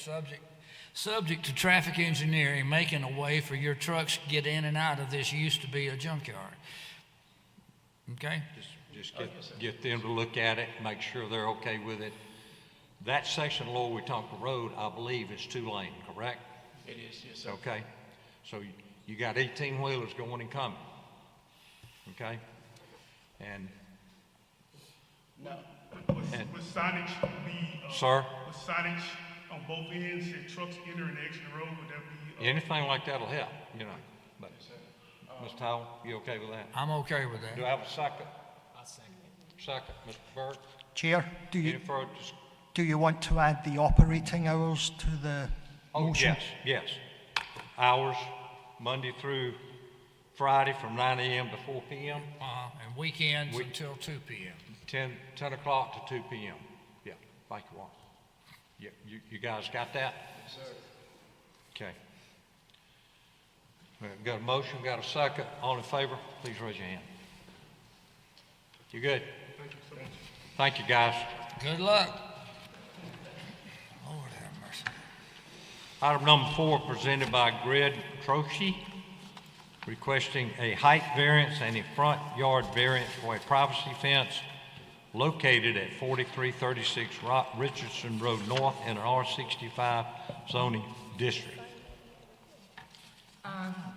subject to traffic engineering, making a way for your trucks to get in and out of this used to be a junkyard. Okay? Just get them to look at it, make sure they're okay with it. That section of Lower Wetumpka Road, I believe, is 2-lane, correct? It is, yes, sir. Okay. So you got 18-wheelers going and coming. Okay? And... No. With signage be... Sir? With signage on both ends, if trucks enter and exit the road, would that be... Anything like that'll help, But, Mr. Howell, you okay with that? I'm okay with that. Do I have a second? I'll second it. Second, Mr. Burke? Chair, Any further do you want to add the operating hours to the motion? Yes. Hours, Monday through Friday from 9 a.m. to 4 p.m. And weekends until 2 p.m. 10 o'clock to 2 p.m. Yeah, like you want. Yeah, you guys got that? Yes, sir. Okay. Got a motion, got a second. All in favor, please raise your hand. You good? Thank you, guys. Good luck. Lord have mercy. Item number 4, presented by Grid Troci, requesting a height variance and a front yard variance for a privacy fence located at 4336 Richardson Road North in an R65 zoning district.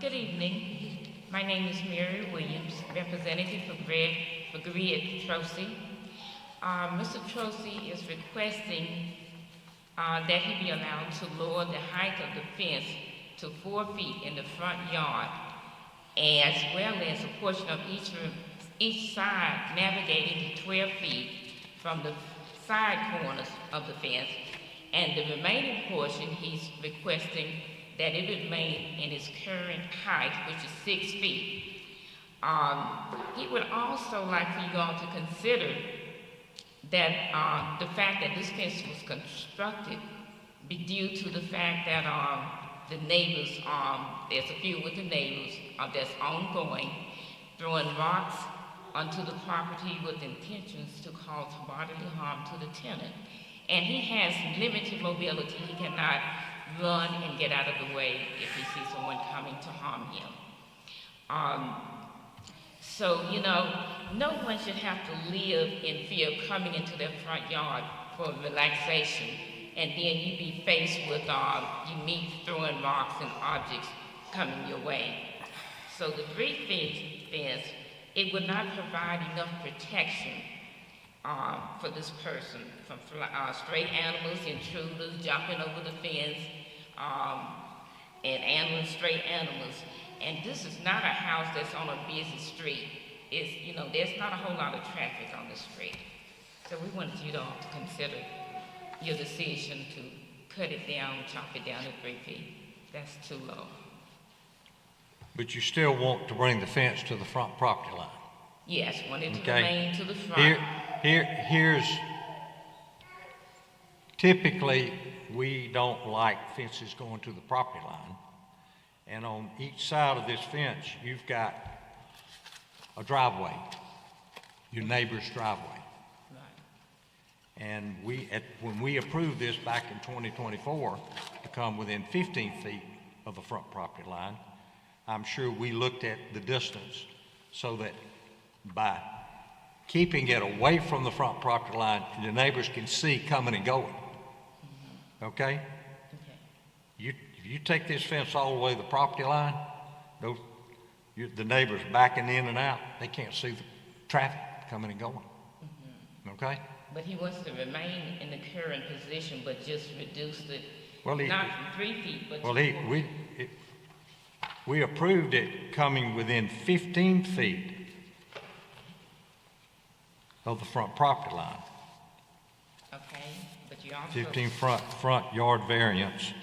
Good evening. My name is Mary Williams, representative for Grid Troci. Mr. Troci is requesting that he be allowed to lower the height of the fence to 4 feet in the front yard, as well as a portion of each side navigating to 12 feet from the side corners of the fence, and the remaining portion he's requesting that it remain in its current height, which is 6 feet. He would also like for you all to consider that the fact that this fence was constructed be due to the fact that the neighbors, there's a few with the neighbors that's ongoing, throwing rocks onto the property with intentions to cause bodily harm to the tenant. And he has limited mobility. He cannot run and get out of the way if he sees someone coming to harm him. So, no one should have to live in fear of coming into their front yard for relaxation, and then you be faced with, you meet throwing rocks and objects coming your way. So the 3-feet fence, it would not provide enough protection for this person from stray animals, intruders jumping over the fence, and stray animals. And this is not a house that's on a busy street. It's, there's not a whole lot of traffic on the street. So we wanted you all to consider your decision to cut it down, chop it down to 3 feet. That's too low. But you still want to bring the fence to the front property line? Yes, want it to remain to the front. Here's, typically, we don't like fences going to the property line. And on each side of this fence, you've got a driveway, your neighbor's driveway. Right. And when we approved this back in 2024 to come within 15 feet of the front property line, I'm sure we looked at the distance so that by keeping it away from the front property line, the neighbors can see coming and going. Okay? If you take this fence all the way to the property line, the neighbors backing in and out, they can't see the traffic coming and going. Okay? But he wants to remain in the current position, but just reduce it, Well, not from 3 feet, but Well, to 4 we approved it coming within 15 feet of the front property line. Okay, but you also. 15 front yard variance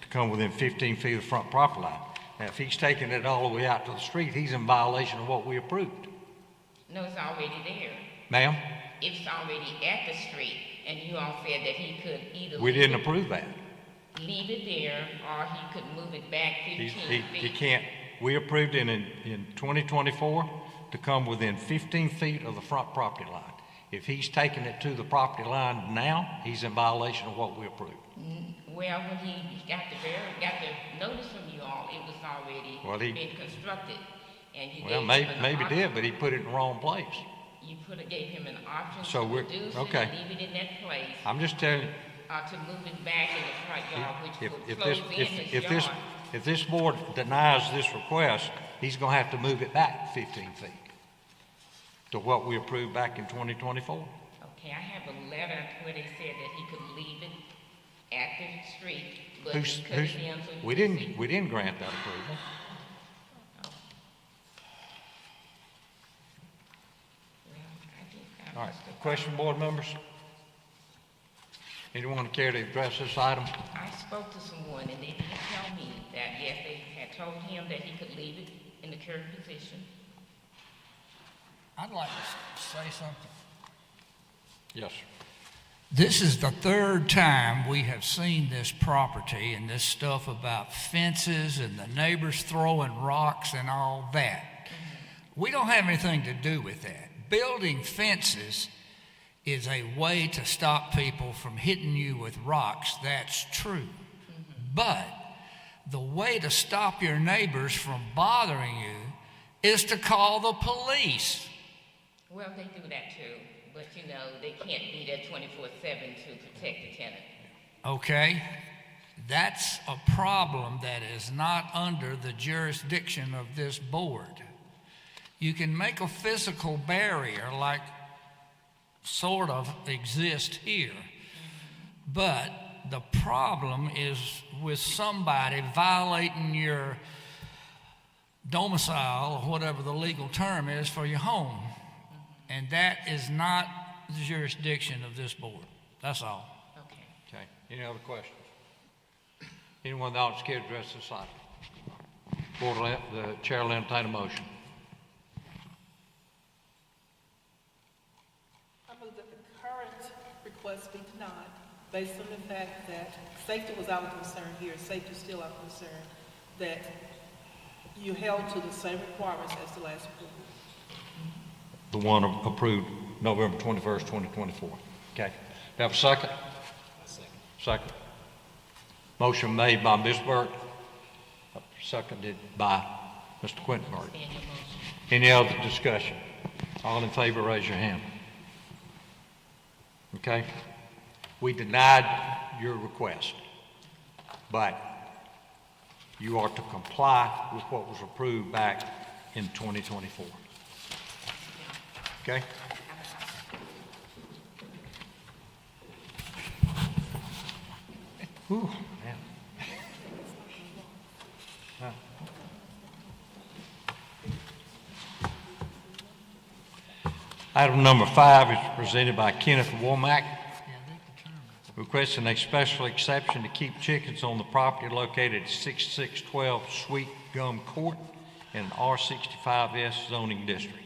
to come within 15 feet of the front property line. Now, if he's taking it all the way out to the street, he's in violation of what we approved. No, it's already there. Ma'am? It's already at the street, and you all said that he could either. We didn't approve that. Leave it there, or he could move it back 15 feet. He can't. We approved it in 2024 to come within 15 feet of the front property line. If he's taking it to the property line now, he's in violation of what we approved. Well, when he got the notice from you all, it was already been constructed, and you Well, gave him an maybe option. did, but he put it in the wrong place. You gave him an option So to we're- reduce okay. it and leave it in that place. I'm just telling you, To move it back in the front yard, which would if close in his yard. if this board denies this request, he's gonna have to move it back 15 feet to what we approved back in 2024. Okay, I have a letter where they said that he could leave it at the street, but Who's, he cut it down so you we could see. didn't grant that approval. All right, question, board members? Anyone care to address this item? I spoke to someone and they didn't tell me that, yes, they had told him that he could leave it in the current position. I'd like to say something. Yes. This is the third time we have seen this property and this stuff about fences and the neighbors throwing rocks and all that. We don't have anything to do with that. Building fences is a way to stop people from hitting you with rocks. That's true. But the way to stop your neighbors from bothering you is to call the police. Well, they do that too, but you know, they can't be there 24/7 to protect the tenant. Okay? That's a problem that is not under the jurisdiction of this board. You can make a physical barrier like sort of exist here, but the problem is with somebody violating your domicile, or whatever the legal term is, for your home. And that is not the jurisdiction of this board. That's all. Okay. Any other questions? Anyone in the audience care to address this item? Board, the chair will entertain a motion. I move that the current request be denied based on the fact that safety was our concern here, safety is still our concern, that you held to the same requirements as the last approval. The one approved November 21st, 2024. Okay. Do I have a second? Second. Motion made by Ms. Burke, seconded by Mr. Quentin Burke. Any other discussion? All in favor, raise your hand. Okay? We denied your request, but you are to comply with what was approved back in 2024. Okay? Whew, man. Huh. Item number 5 is presented by Kenneth Womack, requesting a special exception to keep chickens on the property located at 6612 Sweet Gum Court in R65S zoning district.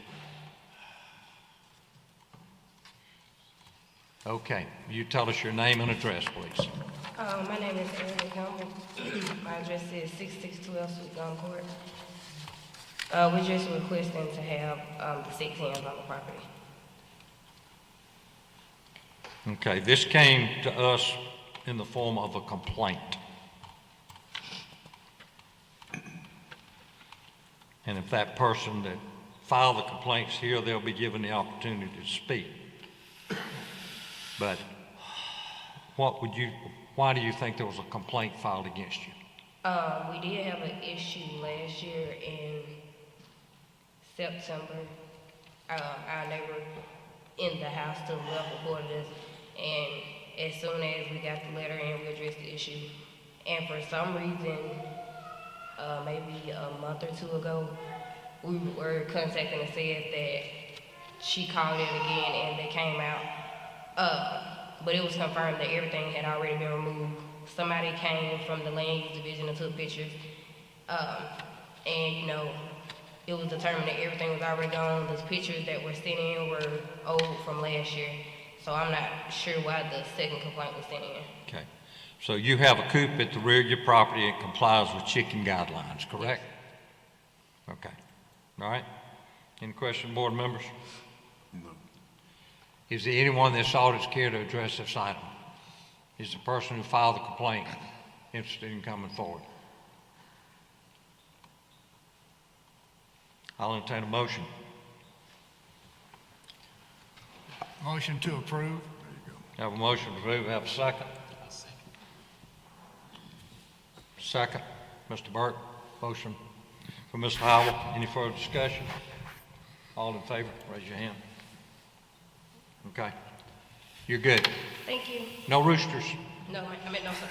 Okay, you tell us your name and address, please. My name is Aaron Campbell. My address is 6612 Sweet Gum Court. We're just requesting to have the 6 hens on the property. Okay, this came to us in the form of a complaint. And if that person that file the complaints here, they'll be given the opportunity to speak. But why do you think there was a complaint filed against you? We did have an issue last year in September. Our neighbor in the house to the left reported us, and as soon as we got the letter in, we addressed the issue. And for some reason, maybe a month or two ago, we were contacted and said that she called in again and they came out. But it was confirmed that everything had already been removed. Somebody came from the land use division and took pictures. And you know, it was determined that everything was already gone. Those pictures that were sent in were old from last year. So I'm not sure why the second complaint was sent in. Okay. So you have a coop at the rear of your property and complies with chicken guidelines, correct? Yes. Okay. All right. Any questions, board members? No. Is there anyone in this audience care to address this item? Is the person who filed the complaint interested in coming forward? I'll entertain a motion. Motion to approve. Have a motion to approve. Have a second. Second. Mr. Burke. Motion for Mr. Howell. Any further discussion? All in favor, raise your hand. Okay. You're good. Thank you. No roosters. No, I meant no, sir.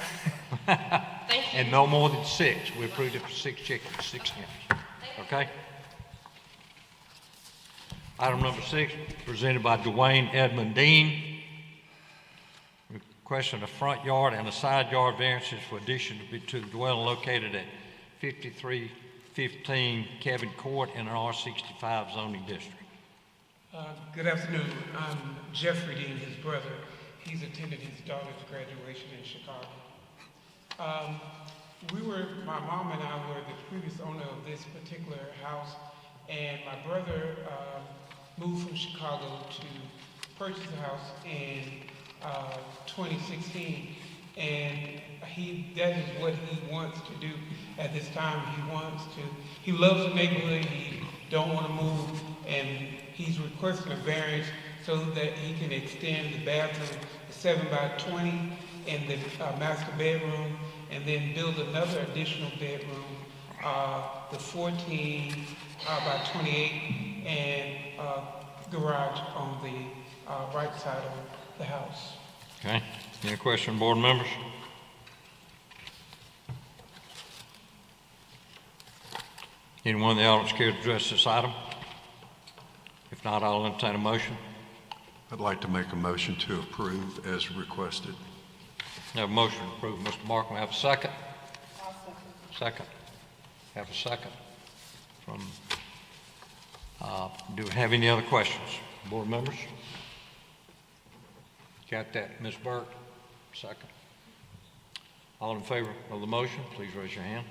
Thank you. And no more than 6. We approved it for 6 chickens, 6 hens. Okay? Item number 6, presented by Dwayne Edmund Dean. Requesting a front yard and a side yard variances for addition to the dwelling located at 5315 Kevin Court in an R65 zoning district. Good afternoon. I'm Jeffrey Dean, his brother. He's attended his daughter's graduation in Chicago. My mom and I were the previous owner of this particular house, and my brother moved from Chicago to purchase the house in 2016, and that is what he wants to do at this time. He loves the neighborhood, he don't want to move, and he's requesting a variance so that he can extend the bathroom to 7 by 20 and the master bedroom, and then build another additional bedroom, the 14 by 28, and garage on the right side of the house. Okay. Any question, board members? Anyone in the audience care to address this item? If not, I'll entertain a motion. I'd like to make a motion to approve as requested. I have a motion to approve. Mr. Markham, have a second? I'll second. Second. Have a second. Do we have any other questions, board members? Got that, Ms. Burke? Second. All in favor of the motion, please raise your hand.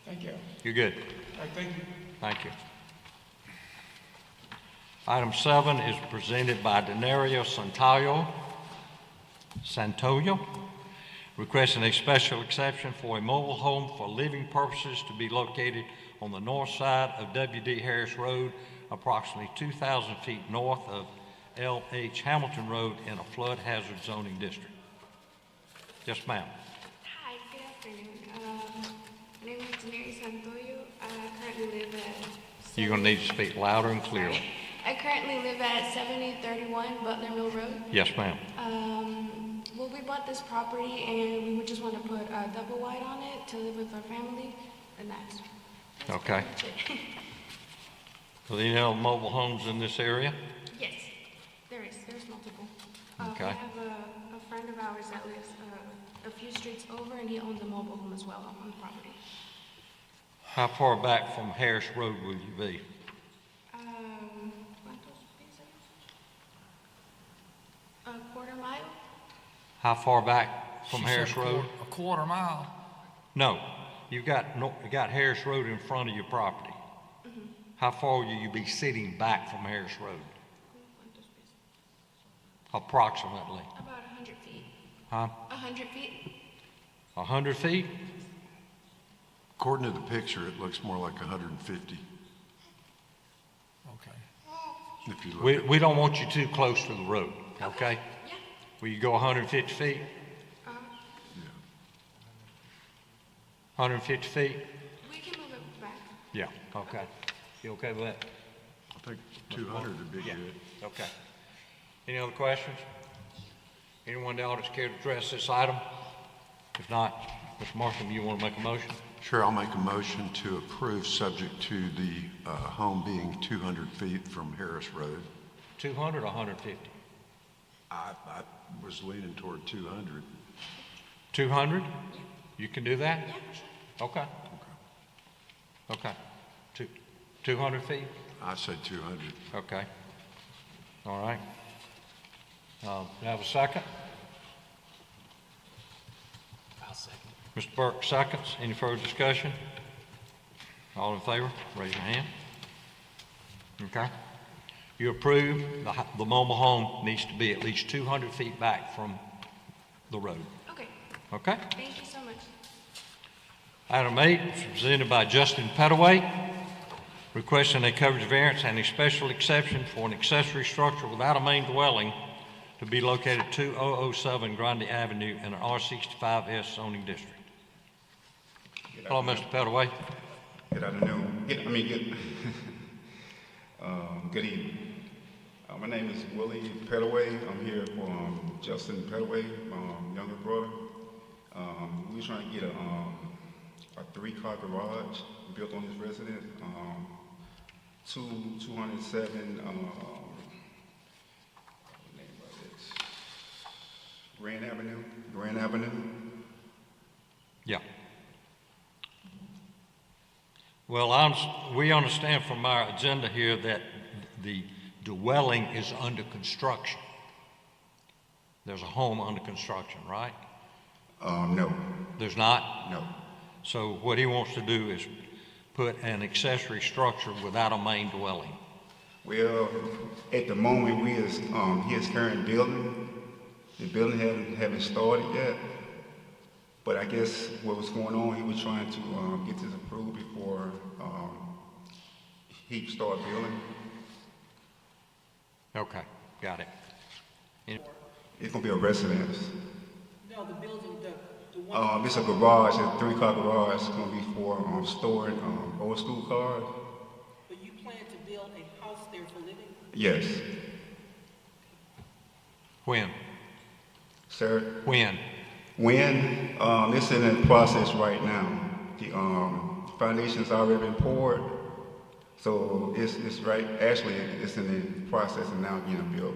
Thank you. You're good. All right, thank you. Thank you. Item 7 is presented by Denario Santoyo, requesting a special exception for a mobile home for living purposes to be located on the north side of W.D. Harris Road, approximately 2,000 feet north of L.H. Hamilton Road in a flood hazard zoning district. Yes, ma'am. Hi, good afternoon. My name is Denario Santoyo. I currently live at... You're going to need to speak louder and clearly. I currently live at 7031 Butler Mill Road. Yes, ma'am. Well, we bought this property and we would just want to put a double wide on it to live with our family, and that's okay. Are there any other mobile homes in this area? Yes, there is. There's multiple. Okay. We have a friend of ours that lives a few streets over, and he owns a mobile home as well on the property. How far back from Harris Road will you be? A quarter mile. How far back from Harris Road? A quarter mile. No, you got Harris Road in front of your property. Mm-hmm. How far will you be sitting back from Harris Road? Approximately. About 100 feet. Huh? 100 feet. 100 feet? According to the picture, it looks more like 150. If you look We don't want you too close to the road, okay? Yeah. Will you go 150 feet? 150 feet? We can move it back. Yeah, okay. You okay with that? I think 200 would be Yeah. good. Okay. Any other questions? Anyone in the audience care to address this item? If not, Mr. Markham, you want to make a motion? Sure, I'll make a motion to approve, subject to the home being 200 feet from Harris Road. 200 or 150? I was leaning toward 200. 200? You can do that? Yeah, sure. Okay. Okay. 200 feet? I said 200. Okay. All right. Do I have a second? I'll second. Mr. Burke seconds. Any further discussion? All in favor, raise your hand. Okay. You approve the mobile home needs to be at least 200 feet back from the road. Okay. Okay? Thank you so much. Item 8 is presented by Justin Pettaway, requesting a coverage variance and a special exception for an accessory structure without a main dwelling to be located at 2007 Grande Avenue in an R65S zoning district. Hello, Mr. Pettaway. Good afternoon. Good evening. My name is Willie Pettaway. I'm here for Justin Pettaway, younger brother. We're trying to get a 3-car garage built on his residence. 207 Grand Avenue. Yeah. Well, we understand from our agenda here that the dwelling is under construction. There's a home under construction, right? No. There's not? No. So what he wants to do is put an accessory structure without a main dwelling. Well, at the moment, his current building, the building haven't started yet. But I guess what was going on, he was trying to get this approved before he started building. Okay, got it. It's gonna be a residence. No, the building, the one. It's a garage, a 3-car garage. It's gonna be for storing old school cars. But you plan to build a house there for living? Yes. When? Sir? When? It's in the process right now. The foundation's already been poured, so it's right. Actually, it's in the process of now getting built.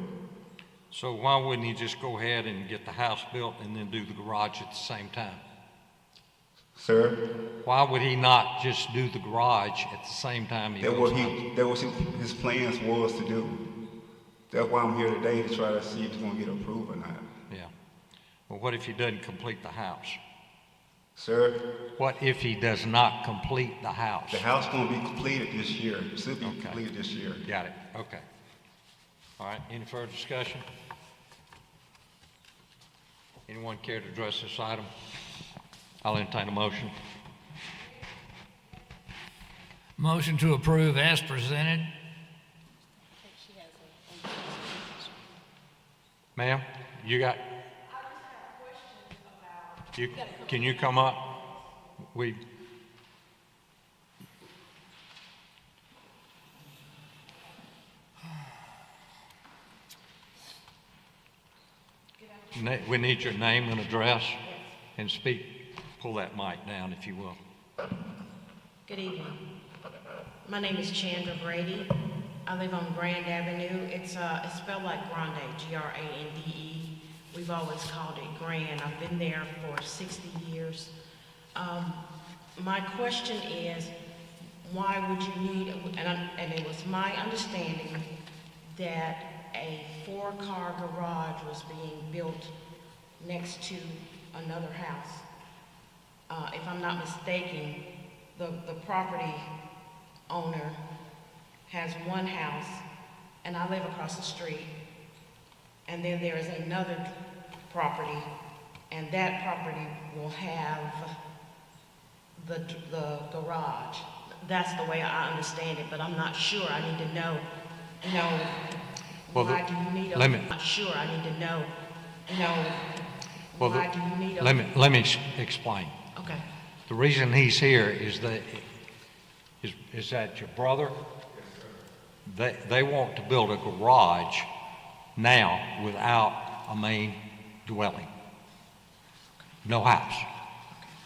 So why wouldn't he just go ahead and get the house built and then do the garage at the same time? Sir? Why would he not just do the garage at the same time? That was his plans was to do. That's why I'm here today, to try to see if it's gonna get approved or not. Yeah. Well, what if he doesn't complete the house? Sir? What if he does not complete the house? The house gonna be completed this year. It should be completed this year. Got it. Okay. All right. Any further discussion? Anyone care to address this item? I'll entertain a motion. Motion to approve as presented. Ma'am, you got? Can you come up? We need your name and address and speak. Pull that mic down if you will. Good evening. My name is Chandra Brady. I live on Grand Avenue. It's spelled like Grande, Grande. We've always called it Grand. I've been there for 60 years. My question is, why would you need, and it was my understanding that a 4-car garage was being built next to another house. If I'm not mistaken, the property owner has one house, and I live across the street, and then there is another property, and that property will have the garage. That's the way I understand it, but I'm not sure. I need to know you know, Well, why do you need a, let me- I'm not sure, I need to know, you know, Well, why do you need a? let me explain. Okay. The reason he's here is that your brother, they want to build a garage now without a main dwelling. No house.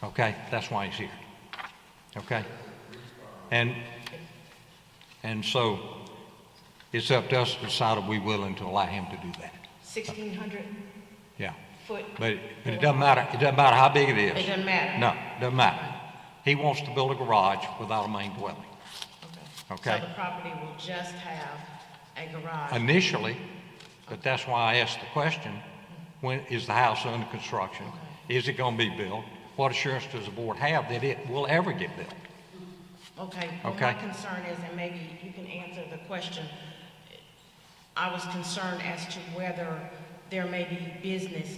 Okay? That's why he's here. Okay? And so it's up to us to decide if we're willing to allow him to do that. 1,600 Yeah. foot. But it doesn't matter. It doesn't matter how big it is. It doesn't matter. No, it doesn't matter. He wants to build a garage without a main dwelling. Okay? So the property will just have a garage. Initially, but that's why I asked the question, when is the house under construction? Is it going to be built? What assurance does the board have that it will ever get built? Okay, well, Okay. my concern is, and maybe you can answer the question, I was concerned as to whether there may be business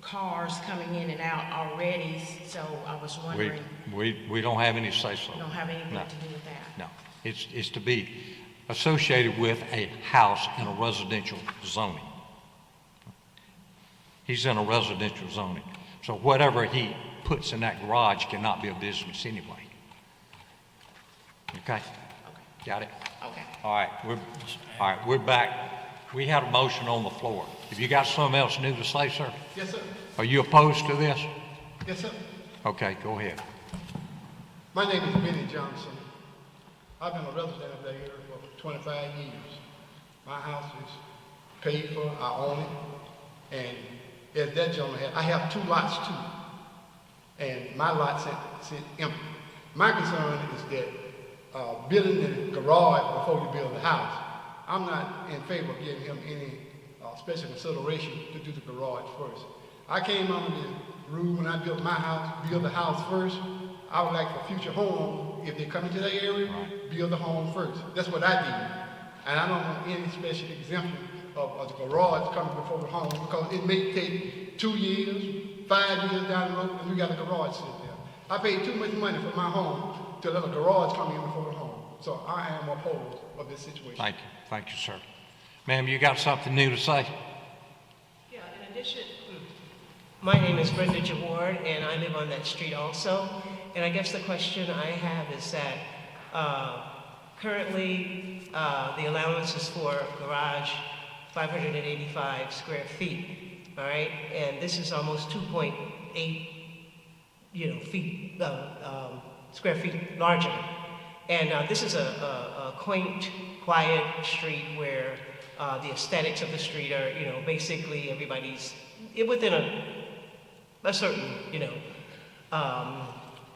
cars coming in and out already, so I was wondering. We don't have any say-so. You don't have anything No. to do with that? No, it's to be associated with a house in a residential zoning. He's in a residential zoning. So whatever he puts in that garage cannot be a business anyway. Okay? Got it? Okay. All right, we're back. We had a motion on the floor. Have you got something else new to say, sir? Yes, sir. Are you opposed to this? Yes, sir. Okay, go ahead. My name is Benny Johnson. I've been a resident of that area for 25 years. My house is paid for, I own it, and as that gentleman had, I have 2 lots too, and my lot sit empty. My concern is that building the garage before you build the house. I'm not in favor of giving him any special consideration to do the garage first. I came under the rule when I built my house, build the house first. I would like for future homeowners, if they come into that area, build the home first. That's what I did. And I don't want any special exemption of the garage coming before the home, because it may take 2 years, 5 years down the road, and we got a garage sitting there. I paid too much money for my home to let a garage come in before the home. So I am opposed of this situation. Thank you, sir. Ma'am, you got something new to say? Yeah, in addition, my name is Brenda Jaward, and I live on that street also. And I guess the question I have is that currently the allowance is for garage 585 square feet, all right? And this is almost 2.8, feet, square feet larger. And this is a quaint, quiet street where the aesthetics of the street are, basically everybody's within a certain,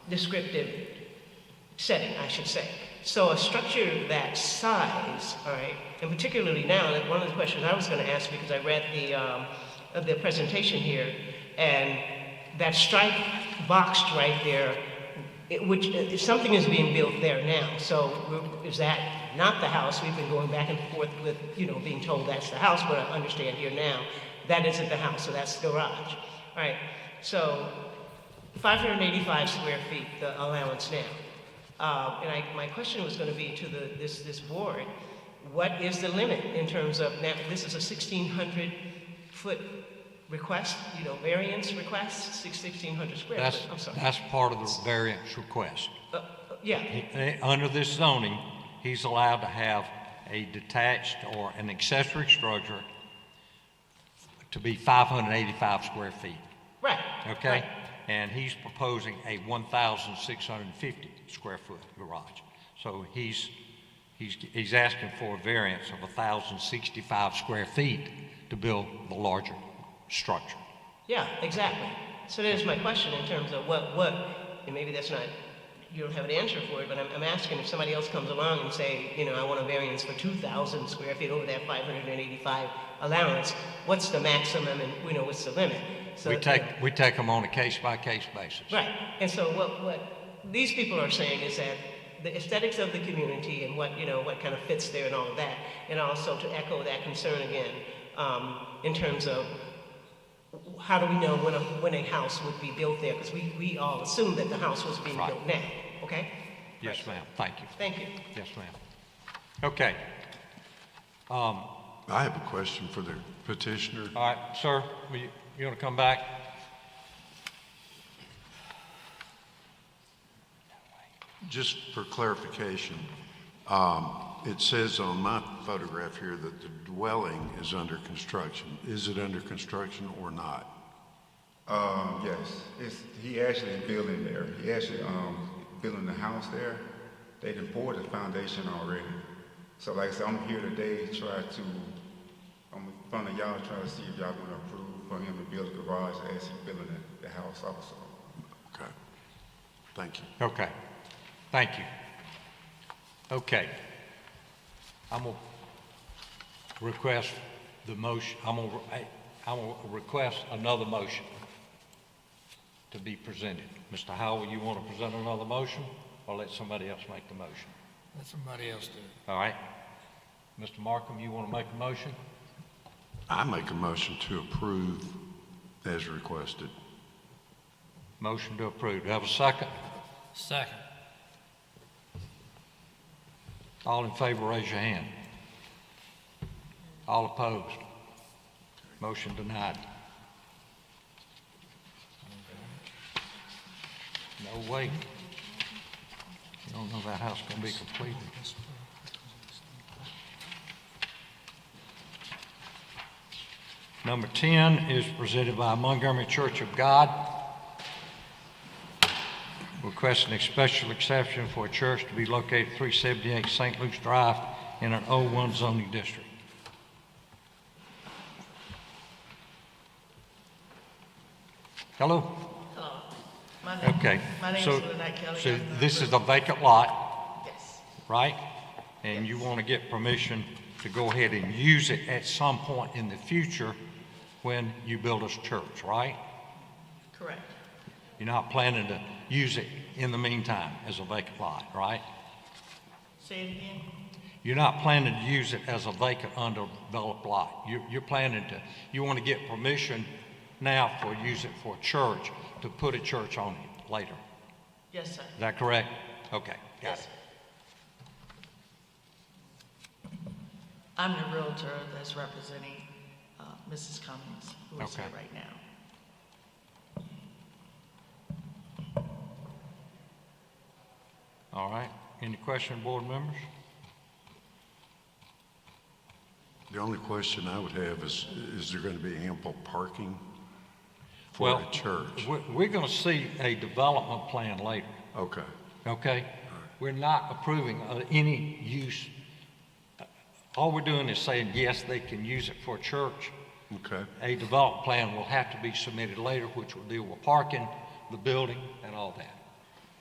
descriptive setting, I should say. So a structure that size, all right, and particularly now, one of the questions I was going to ask, because I read the presentation here, and that strike boxed right there, which something is being built there now. So is that not the house? We've been going back and forth with, being told that's the house, but I understand here now that isn't the house, so that's the garage. All right, so 585 square feet, the allowance now. And my question was going to be to this board, what is the limit in terms of, now this is a 1,600 foot request, variance request, 1,600 square foot, I'm sorry. That's part of the variance request. Yeah. Under this zoning, he's allowed to have a detached or an accessory structure to be 585 square feet. Right. Okay? Right. And he's proposing a 1,650 square foot garage. So he's asking for a variance of 1,065 square feet to build the larger structure. Yeah, exactly. So there's my question in terms of what, and maybe that's not, you don't have an answer for it, but I'm asking if somebody else comes along and say, I want a variance for 2,000 square feet over that 585 allowance, what's the maximum and, what's the limit? So, we take them on a case-by-case basis. Right. And so what these people are saying is that the aesthetics of the community and what kind of fits there and all of that, and also to echo that concern again, in terms of how do we know when a house would be built there? Because we all assumed that the house was being built now, okay? Yes, ma'am. Thank you. Thank you. Yes, ma'am. Okay. I have a question for the petitioner. All right, sir, you want to come back? Just for clarification, it says on my photograph here that the dwelling is under construction. Is it under construction or not? Yes, he actually is building there. He actually building the house there. They done poured the foundation already. So like I said, I'm here today to I'm in front of y'all, trying to see if y'all gonna approve for him to build a garage as he's building the house also. Okay, thank you. Okay, thank you. Okay, I'm gonna request the motion, I'm gonna request another motion to be presented. Mr. Howell, you want to present another motion, or let somebody else make the motion? Let somebody else do it. All right. Mr. Markham, you want to make a motion? I make a motion to approve as requested. Motion to approve. Do you have a second? Second. All in favor, raise your hand. All opposed? Motion denied. No way. You don't know that house is going to be completed. Number 10 is presented by Montgomery Church of God, requesting a special exception for a church to be located 378 St. Luke's Drive in an O1 zoning district. Hello? Hello. Okay. My name So is Lynette Kelly. so this is a vacant lot, Yes. right? And you want to get permission to go ahead and use it at some point in the future when you build a church, right? Correct. You're not planning to use it in the meantime as a vacant lot, right? Say it again. You're not planning to use it as a vacant, undeveloped lot. You're planning to, you want to get permission now for use it for a church, to put a church on it later. Yes, sir. Is that correct? Okay, got Yes, it. sir. I'm the realtor that's representing Mrs. Cummings, who is Okay. here right now. All right. Any question, board members? The only question I would have is there going to be ample parking for Well, a church? we're going to see a development plan later. Okay. Okay? We're not approving any use. All we're doing is saying, yes, they can use it for a church. Okay. A development plan will have to be submitted later, which will deal with parking, the building, and all that.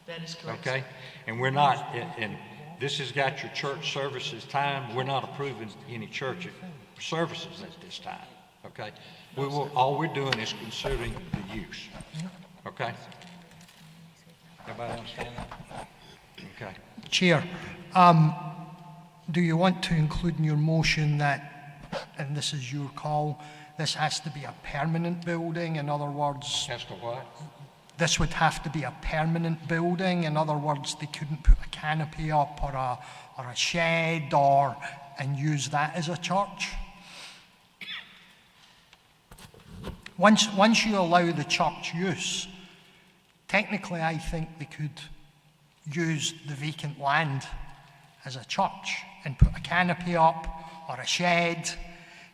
That is correct. Okay? And we're not, and this has got your church services time. We're not approving any church services at this time. Okay? We will, all we're doing is considering the use. Okay? Everybody understand that? Okay. Chair, do you want to include in your motion that, and this is your call, this has to be a permanent building? In other words, Has to what? this would have to be a permanent building. In other words, they couldn't put a canopy up or a shed and use that as a church. Once you allow the church use, technically I think they could use the vacant land as a church and put a canopy up or a shed.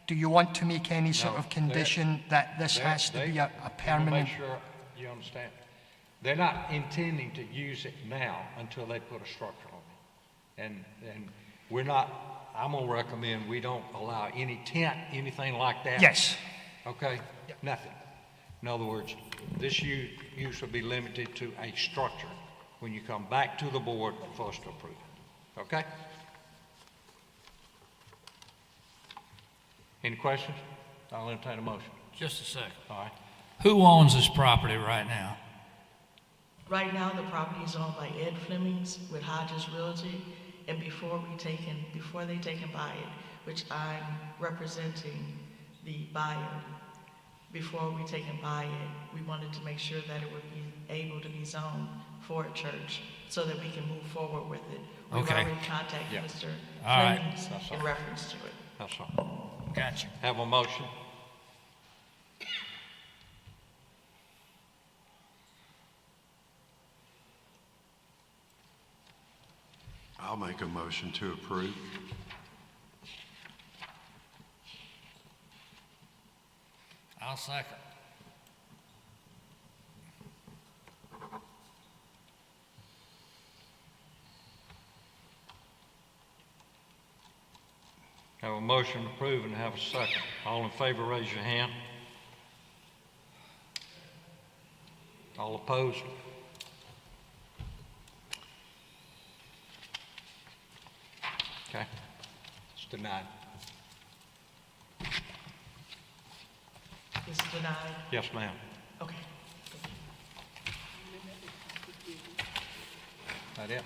Do you want to make any sort of condition that this has to be a permanent? Make sure you understand. They're not intending to use it now until they put a structure on it. And we're not, I'm gonna recommend we don't allow any tent, anything like that. Yes. Okay? Nothing. In other words, this use will be limited to a structure when you come back to the board for us to approve it. Okay? Any questions? I'll entertain a motion. Just a second. All right. Who owns this property right now? Right now, the property is owned by Ed Flemings with Hodges Realty, and before they take and buy it, which I'm representing the buyer, before we take and buy it, we wanted to make sure that it would be able to be zoned for a church so that we can move forward with it. We've Okay. already contacted Yeah. Mr. All right. Flemings in reference to it. That's all. Gotcha. Have a motion? I'll make a motion to approve. I'll second. Have a motion to approve and have a second. All in favor, raise your hand. All opposed? Okay, it's denied. It's denied? Yes, ma'am. Okay. That it?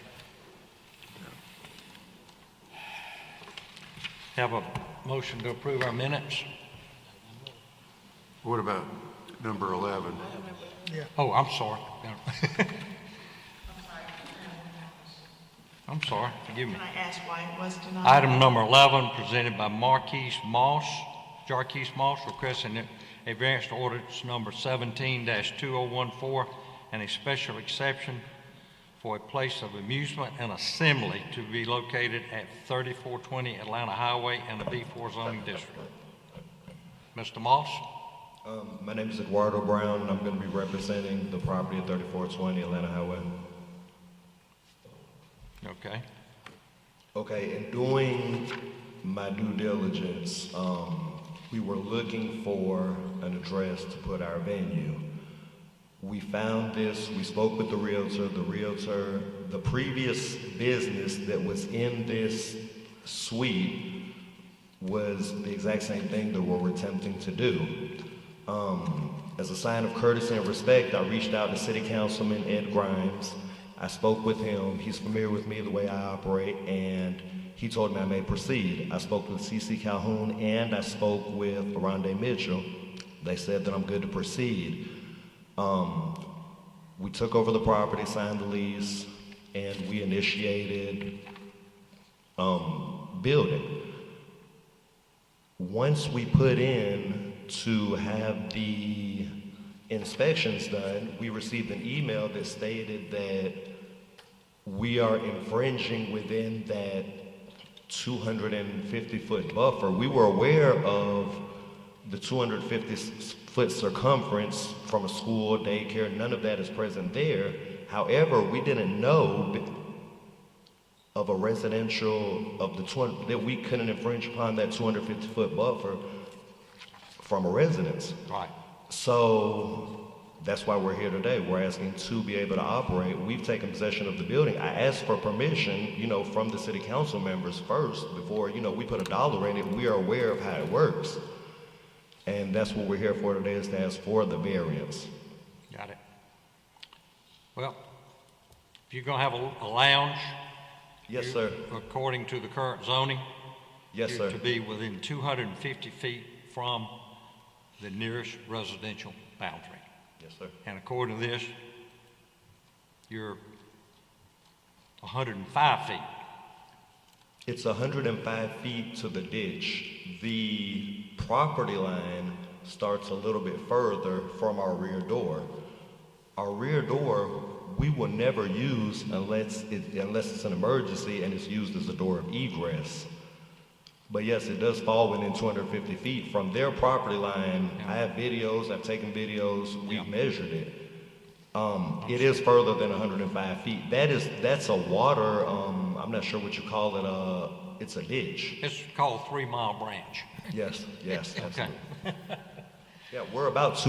Have a motion to approve our minutes? What about number 11? Yeah. Oh, I'm sorry. I'm sorry, forgive me. Can I ask why it was denied? Item number 11, presented by Jarquise Moss, requesting a variance to ordinance number 17-2014 and a special exception for a place of amusement and assembly to be located at 3420 Atlanta Highway in the B4 zoning district. Mr. Moss? My name is Eduardo Brown, and I'm going to be representing the property at 3420 Atlanta Highway. Okay. Okay, in doing my due diligence, we were looking for an address to put our venue. We found this, we spoke with the realtor, the previous business that was in this suite was the exact same thing that we're attempting to do. As a sign of courtesy and respect, I reached out to City Councilman Ed Grimes. I spoke with him. He's familiar with me, the way I operate, and he told me I may proceed. I spoke with CC Calhoun and I spoke with Rondé Mitchell. They said that I'm good to proceed. We took over the property, signed the lease, and we initiated building. Once we put in to have the inspections done, we received an email that stated that we are infringing within that 250-foot buffer. We were aware of the 250-foot circumference from a school, daycare, none of that is present there. However, we didn't know of a residential, that we couldn't infringe upon that 250-foot buffer from a residence. Right. So that's why we're here today. We're asking to be able to operate. We've taken possession of the building. I asked for permission, from the city council members first before, we put $1 in it. We are aware of how it works. And that's what we're here for today, is to ask for the variance. Got it. Well, if you're gonna have a lounge. Yes, sir. According to the current zoning. Yes, you're sir. to be within 250 feet from the nearest residential boundary. Yes, sir. And according to this, you're 105 feet. It's 105 feet to the ditch. The property line starts a little bit further from our rear door. Our rear door, we will never use unless it's an emergency and it's used as a door of egress. But yes, it does fall within 250 feet from their property line. I have videos, I've taken videos, we've measured it. It is further than 105 feet. That's a water, I'm not sure what you call it, it's a ditch. It's called 3 Mile Branch. Yes, Okay. Yeah, we're about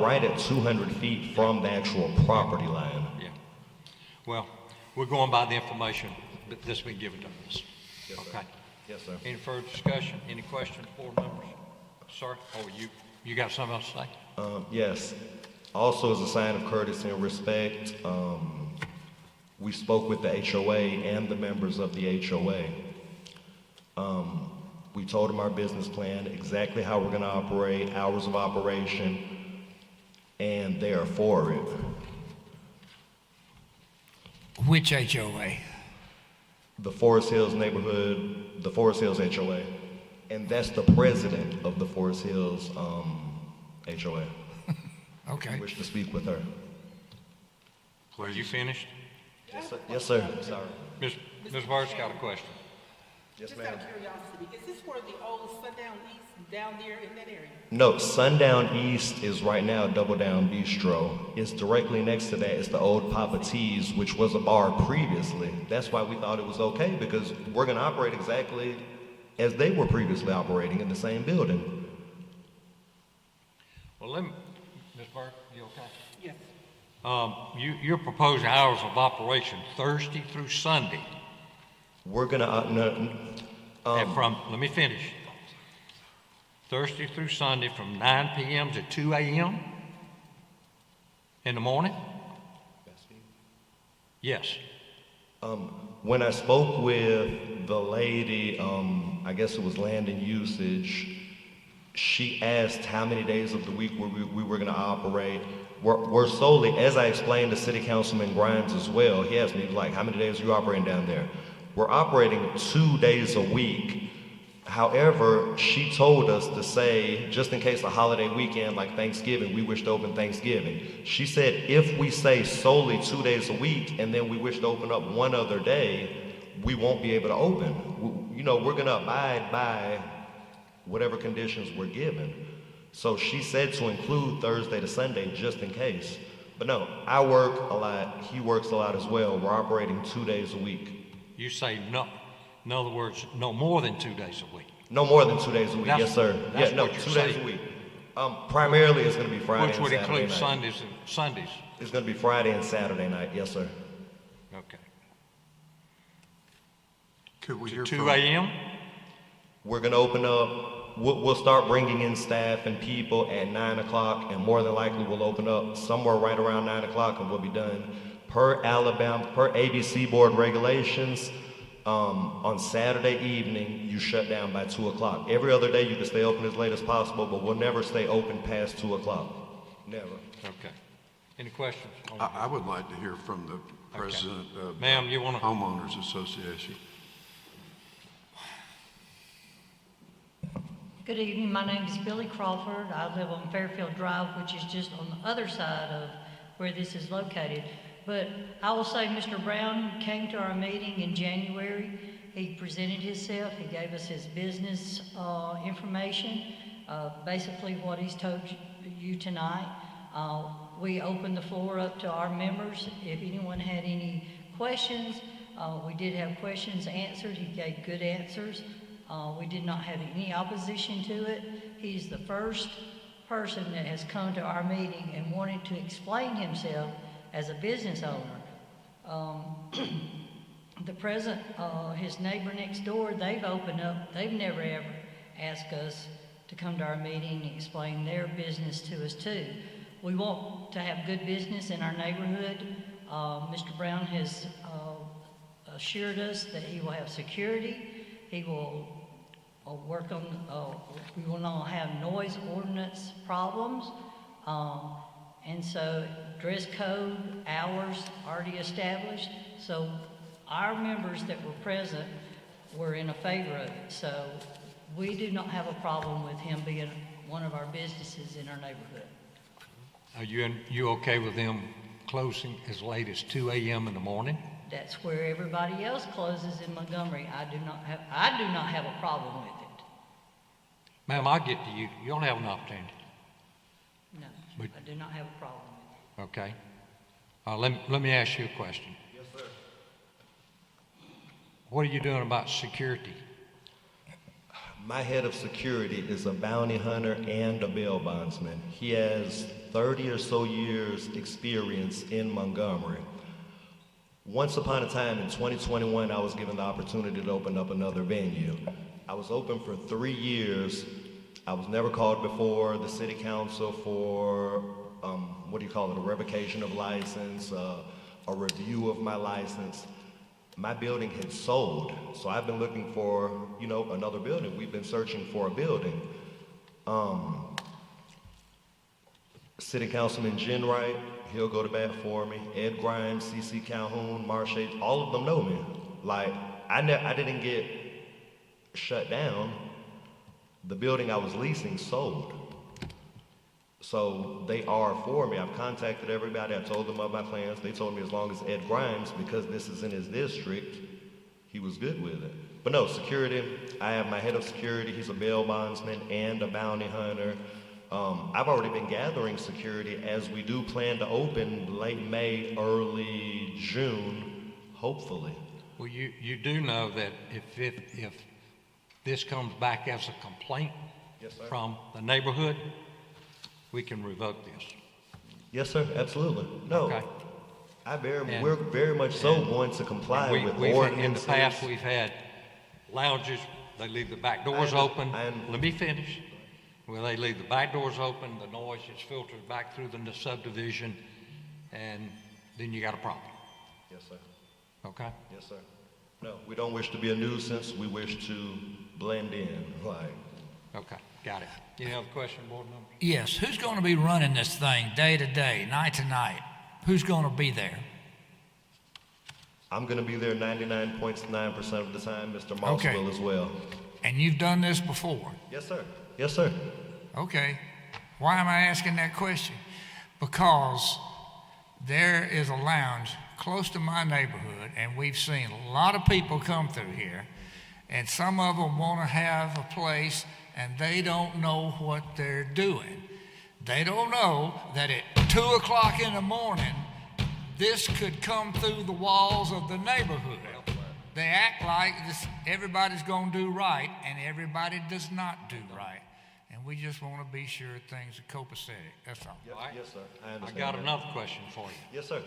right at 200 feet from the actual property line. Yeah. Well, we're going by the information that's been given to us. Yes, sir. Okay. Yes, sir. Any further discussion? Any questions, board members? Sir? Oh, you got something else to say? Yes. Also, as a sign of courtesy and respect, we spoke with the HOA and the members of the HOA. We told them our business plan, exactly how we're going to operate, hours of operation, and they are for it. Which HOA? The Forest Hills neighborhood, the Forest Hills HOA. And that's the president of the Forest Hills HOA. Okay. I wish to speak with her. Are you finished? Yes, sir. Yes, sir. Sorry. Ms. Burt's got a question. Yes, Just out of curiosity, is this where the old Sundown East down there in that area? No, Sundown East is right now Double Down Bistro. It's directly next to that is the old Papa T's, which was a bar previously. That's why we thought it was okay, because we're gonna operate exactly as they were previously operating in the same building. Well, Ms. Burt, you okay? Yes. You're proposing hours of operation Thursday through Sunday. We're gonna, let me finish. Thursday through Sunday from 9 p.m. to 2 a.m. in the morning? Yes. When I spoke with the lady, I guess it was land and usage, she asked how many days of the week we were gonna operate. We're solely, as I explained to City Councilman Grimes as well, he asked me, like, how many days are you operating down there? We're operating 2 days a week. However, she told us to say, just in case a holiday weekend like Thanksgiving, we wish to open Thanksgiving. She said if we say solely 2 days a week and then we wish to open up one other day, we won't be able to open. You know, we're gonna abide by whatever conditions we're given. So she said to include Thursday to Sunday just in case. But no, I work a lot, he works a lot as well. We're operating 2 days a week. You say no, in other words, no more than 2 days a week. No more than 2 days a week, yes sir. That's Yeah, no, what you're 2 days saying. a week. Primarily it's gonna be Friday Which would and Saturday include night. Sundays and Sundays. It's gonna be Friday and Saturday night, yes sir. Okay. Could we To hear 2 from? a.m.? We're gonna open up, we'll start bringing in staff and people at 9 o'clock, and more than likely we'll open up somewhere right around 9 o'clock and we'll be done. Per ABC board regulations, on Saturday evening, you shut down by 2 o'clock. Every other day you can stay open as late as possible, but we'll never stay open past 2 o'clock. Never. Okay. Any questions? I would like to hear from the president of Ma'am, you wanna- Homeowners Association. Good evening, my name is Billy Crawford. I live on Fairfield Drive, which is just on the other side of where this is located. But I will say Mr. Brown came to our meeting in January. He presented himself, he gave us his business information, basically what he's told you tonight. We opened the floor up to our members. If anyone had any questions, we did have questions answered. He gave good answers. We did not have any opposition to it. He's the first person that has come to our meeting and wanted to explain himself as a business owner. The present, his neighbor next door, they've opened up, they've never ever asked us to come to our meeting and explain their business to us too. We want to have good business in our neighborhood. Mr. Brown has assured us that he will have security. He will work on, we will not have noise ordinance problems. And so dress code, hours already established. So our members that were present were in a favor of it. So we do not have a problem with him being one of our businesses in our neighborhood. Are you okay with them closing as late as 2 a.m. in the morning? That's where everybody else closes in Montgomery. I do not have a problem with it. Ma'am, I'll get to you. You'll have an opportunity. No, But- I do not have a problem with it. Okay. Let me ask you a question. Yes, sir. What are you doing about security? My head of security is a bounty hunter and a bail bondsman. He has 30 or so years experience in Montgomery. Once upon a time in 2021, I was given the opportunity to open up another venue. I was open for 3 years. I was never called before the city council for, a revocation of license, a review of my license. My building had sold, so I've been looking for, another building. We've been searching for a building. City Councilman Jenwright, he'll go to bat for me. Ed Grimes, C.C. Calhoun, Marche, all of them know me. Like, I didn't get shut down. The building I was leasing sold. So they are for me. I've contacted everybody. I told them of my plans. They told me as long as Ed Grimes, because this is in his district, he was good with it. But no, security, I have my head of security. He's a bail bondsman and a bounty hunter. I've already been gathering security as we do plan to open late May, early June, hopefully. Well, you do know that if this comes back as a complaint from the neighborhood, we can revoke this. Yes, sir, absolutely. No, Okay. we're very much so going to comply with ordinances. In the past, we've had lounges, they leave the back doors open. Let me finish. Well, they leave the back doors open, the noise is filtered back through the subdivision, and then you got a problem. Yes, sir. Okay? Yes, sir. No, we don't wish to be a nuisance. We wish to blend in. Like. Okay, got it. Any other question, board member? Yes, who's going to be running this thing day to day, night to night? Who's going to be there? I'm going to be there 99.9% of the time. Mr. Moss will as well. And you've done this before? Yes, sir. Yes, sir. Okay. Why am I asking that question? Because there is a lounge close to my neighborhood, and we've seen a lot of people come through here, and some of them want to have a place, and they don't know what they're doing. They don't know that at 2 o'clock in the morning, this could come through the walls of the neighborhood. They act like everybody's going to do right, and everybody does not do right. And we just want to be sure things are copacetic. That's all. Yes, sir. I understand. I got another question for you. Yes, sir.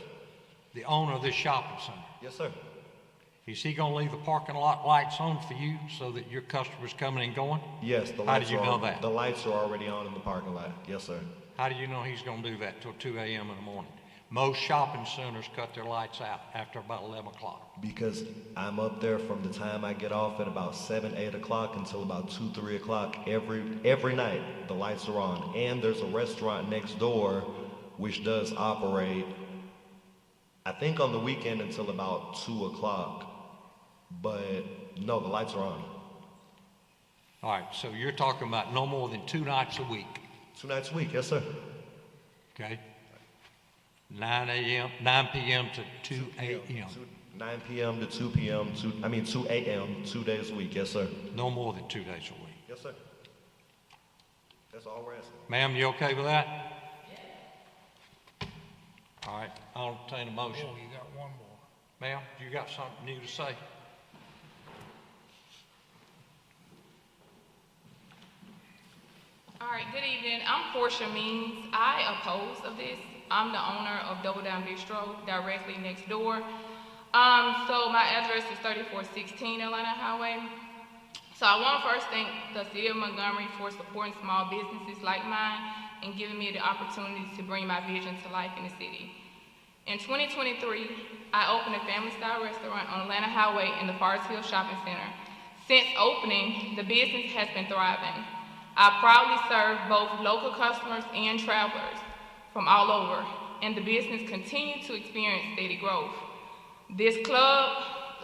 The owner of this shopping center. Yes, sir. Is he going to leave the parking lot lights on for you so that your customers coming and going? Yes, the lights How did you know on. that? The lights are already on in the parking lot. Yes, sir. How do you know he's going to do that till 2 a.m. in the morning? Most shopping centers cut their lights out after about 11 o'clock. Because I'm up there from the time I get off at about 7, 8 o'clock until about 2, 3 o'clock every night. The lights are on. And there's a restaurant next door which does operate, I think on the weekend until about 2 o'clock. But no, the lights are on. All right, so you're talking about no more than 2 nights a week. 2 nights a week, yes, sir. Okay. 9 p.m. to 2 a.m. 9 p.m. to 2 p.m., 2 a.m., 2 days a week, yes, sir. No more than 2 days a week. Yes, sir. That's all we're asking. Ma'am, you okay with that? Yeah. All right, I'll entertain a motion. Oh, you got one more. Ma'am, you got something new to say? All right, good evening. I'm Portia Means. I oppose of this. I'm the owner of Double Down Bistro, directly next door. So my address is 3416 Atlanta Highway. So I want to first thank the city of Montgomery for supporting small businesses like mine and giving me the opportunity to bring my vision to life in the city. In 2023, I opened a family-style restaurant on Atlanta Highway in the Forest Hill Shopping Center. Since opening, the business has been thriving. I proudly serve both local customers and travelers from all over, and the business continues to experience steady growth. This club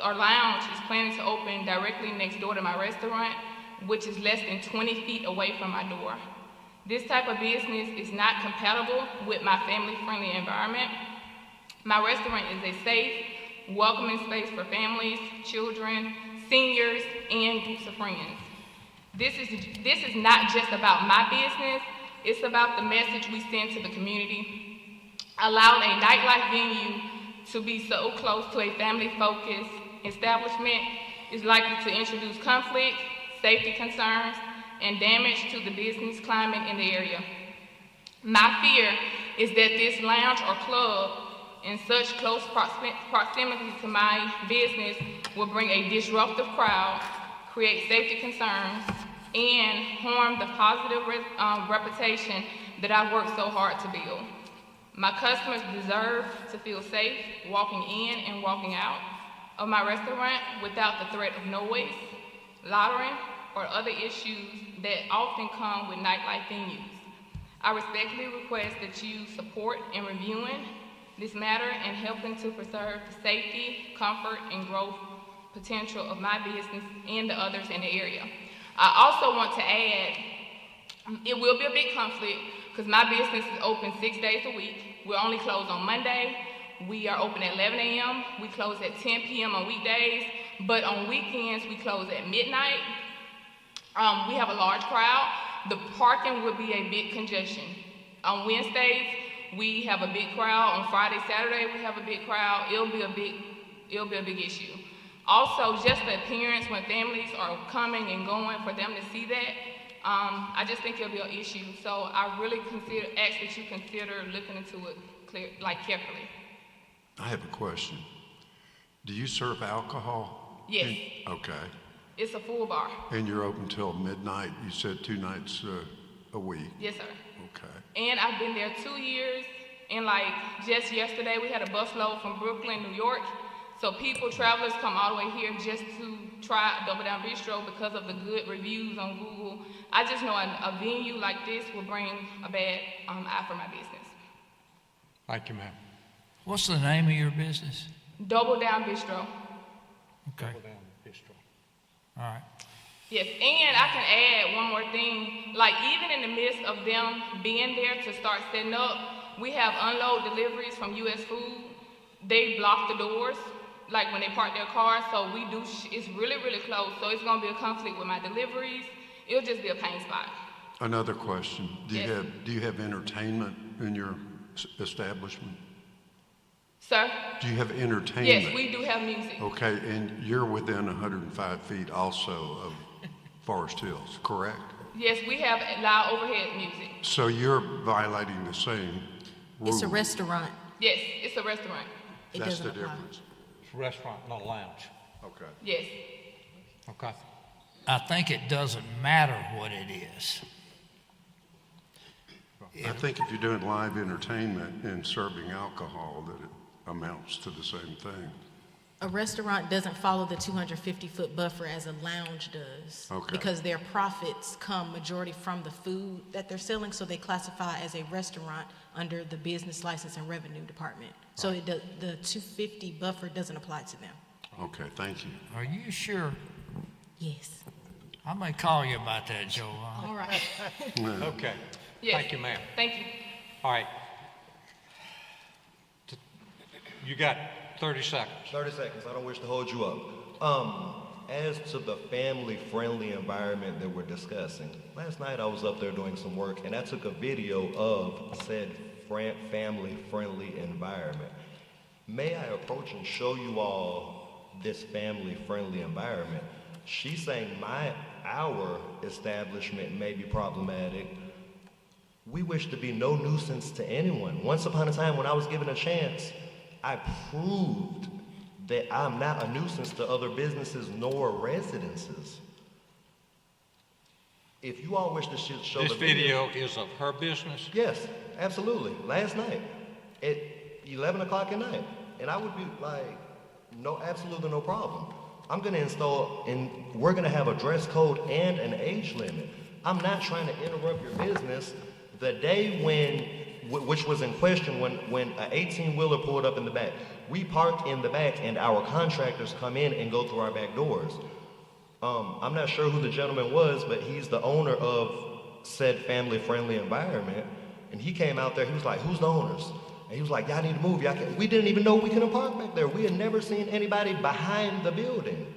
or lounge is planning to open directly next door to my restaurant, which is less than 20 feet away from my door. This type of business is not compatible with my family-friendly environment. My restaurant is a safe, welcoming space for families, children, seniors, and groups of friends. This is not just about my business, it's about the message we send to the community. Allowing a nightlife venue to be so close to a family-focused establishment is likely to introduce conflict, safety concerns, and damage to the business climate in the area. My fear is that this lounge or club in such close proximity to my business will bring a disruptive crowd, create safety concerns, and harm the positive reputation that I've worked so hard to build. My customers deserve to feel safe walking in and walking out of my restaurant without the threat of noise, loitering, or other issues that often come with nightlife venues. I respectfully request that you support in reviewing this matter and helping to preserve the safety, comfort, and growth potential of my business and the others in the area. I also want to add, it will be a big conflict because my business is open 6 days a week. We're only closed on Monday. We are open at 11 a.m. We close at 10 p.m. on weekdays, but on weekends we close at midnight. We have a large crowd. The parking will be a big congestion. On Wednesdays, we have a big crowd. On Friday, Saturday, we have a big crowd. It'll be a big issue. Also, just the appearance when families are coming and going, for them to see that, I just think it'll be an issue. So I really ask that you consider looking into it carefully. I have a question. Do you serve alcohol? Yes. Okay. It's a full bar. And you're open till midnight, you said 2 nights a week? Yes, sir. Okay. And I've been there 2 years, and just yesterday we had a busload from Brooklyn, New York. So travelers come all the way here just to try Double Down Bistro because of the good reviews on Google. I just know a venue like this will bring a bad eye for my business. Thank you, ma'am. What's the name of your business? Double Down Bistro. Okay. Double Down Bistro. All right. Yes, and I can add one more thing. Even in the midst of them being there to start setting up, we have unload deliveries from U.S. Food. They block the doors, when they park their cars. So we do, it's really, really close. So it's going to be a conflict with my deliveries. It'll just be a pain spot. Another question. Do you have entertainment in your establishment? Sir? Do you have entertainment? Yes, we do have music. Okay, and you're within 105 feet also of Forest Hills, correct? Yes, we have loud overhead music. So you're violating the same rules. It's a restaurant. Yes, it's a restaurant. That's the difference. It's a restaurant, not a lounge. Okay. Yes. Okay. I think it doesn't matter what it is. I think if you're doing live entertainment and serving alcohol, that it amounts to the same thing. A restaurant doesn't follow the 250-foot buffer as a lounge does. Okay. Because their profits come majority from the food that they're selling, so they classify as a restaurant under the Business License and Revenue Department. So the 250 buffer doesn't apply to them. Okay, thank you. Are you sure? Yes. I may call you about that, Joe. All right. Okay. Yes. Thank you, ma'am. Thank you. All right. You got 30 seconds. 30 seconds. I don't wish to hold you up. As to the family-friendly environment that we're discussing, last night I was up there doing some work and I took a video of said family-friendly environment. May I approach and show you all this family-friendly environment? She's saying our establishment may be problematic. We wish to be no nuisance to anyone. Once upon a time when I was given a chance, I proved that I'm not a nuisance to other businesses nor residences. If you all wish to show this the video is of her business? Yes, absolutely. Last night at 11 o'clock at night. And I would be like, no, absolutely no problem. I'm gonna install, and we're gonna have a dress code and an age limit. I'm not trying to interrupt your business. The day which was in question when an 18-wheeler pulled up in the back, we parked in the back and our contractors come in and go through our back doors. I'm not sure who the gentleman was, but he's the owner of said family-friendly environment. And he came out there, he was like, who's the owners? And he was like, y'all need to move. We didn't even know we couldn't park back there. We had never seen anybody behind the building.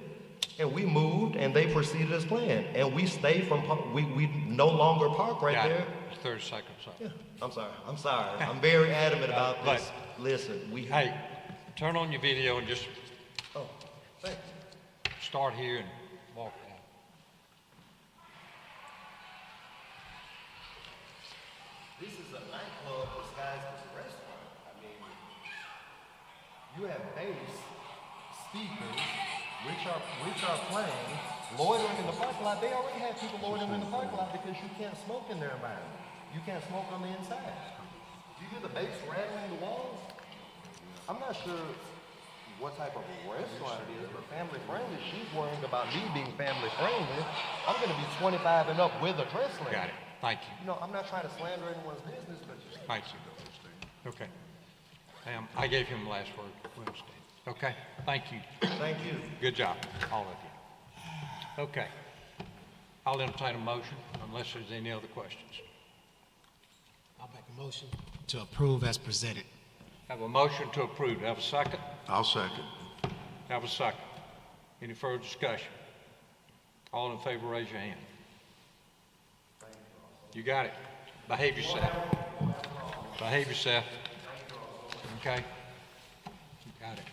And we moved and they proceeded as planned. And we stayed we no longer park right there. 30 seconds. Yeah, I'm sorry. I'm very adamant about this. Listen, Hey, turn on your video and just thanks. Start here and walk down. This is a nightclub disguised as a restaurant. I mean, you have bass, speakers, which are playing, loitering in the parking lot. They already have people loitering in the parking lot because you can't smoke in their environment. You can't smoke on the inside. Do you hear the bass rattling the walls? I'm not sure what type of restaurant it is, but family friendly. She's worrying about me being family friendly. I'm going to be 25 and up with a dress limit. Got it. Thank you. You know, I'm not trying to slander anyone's business, but just Thank you. Okay. I gave him the last word. Wednesday. Okay, thank you. Thank you. Good job, all of you. Okay. I'll entertain a motion unless there's any other questions. I'll make a motion to approve as presented. Have a motion to approve. Have a second? I'll second. Have a second. Any further discussion? All in favor, raise your hand. You got it. Behave yourself. Behave yourself. Okay? You got it.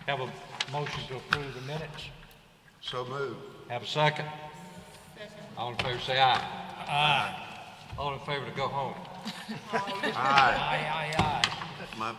Have a motion to approve the minutes. So moved. Have a second? All in favor say aye. Aye. All in favor to go home. Aye. Aye, aye, aye. My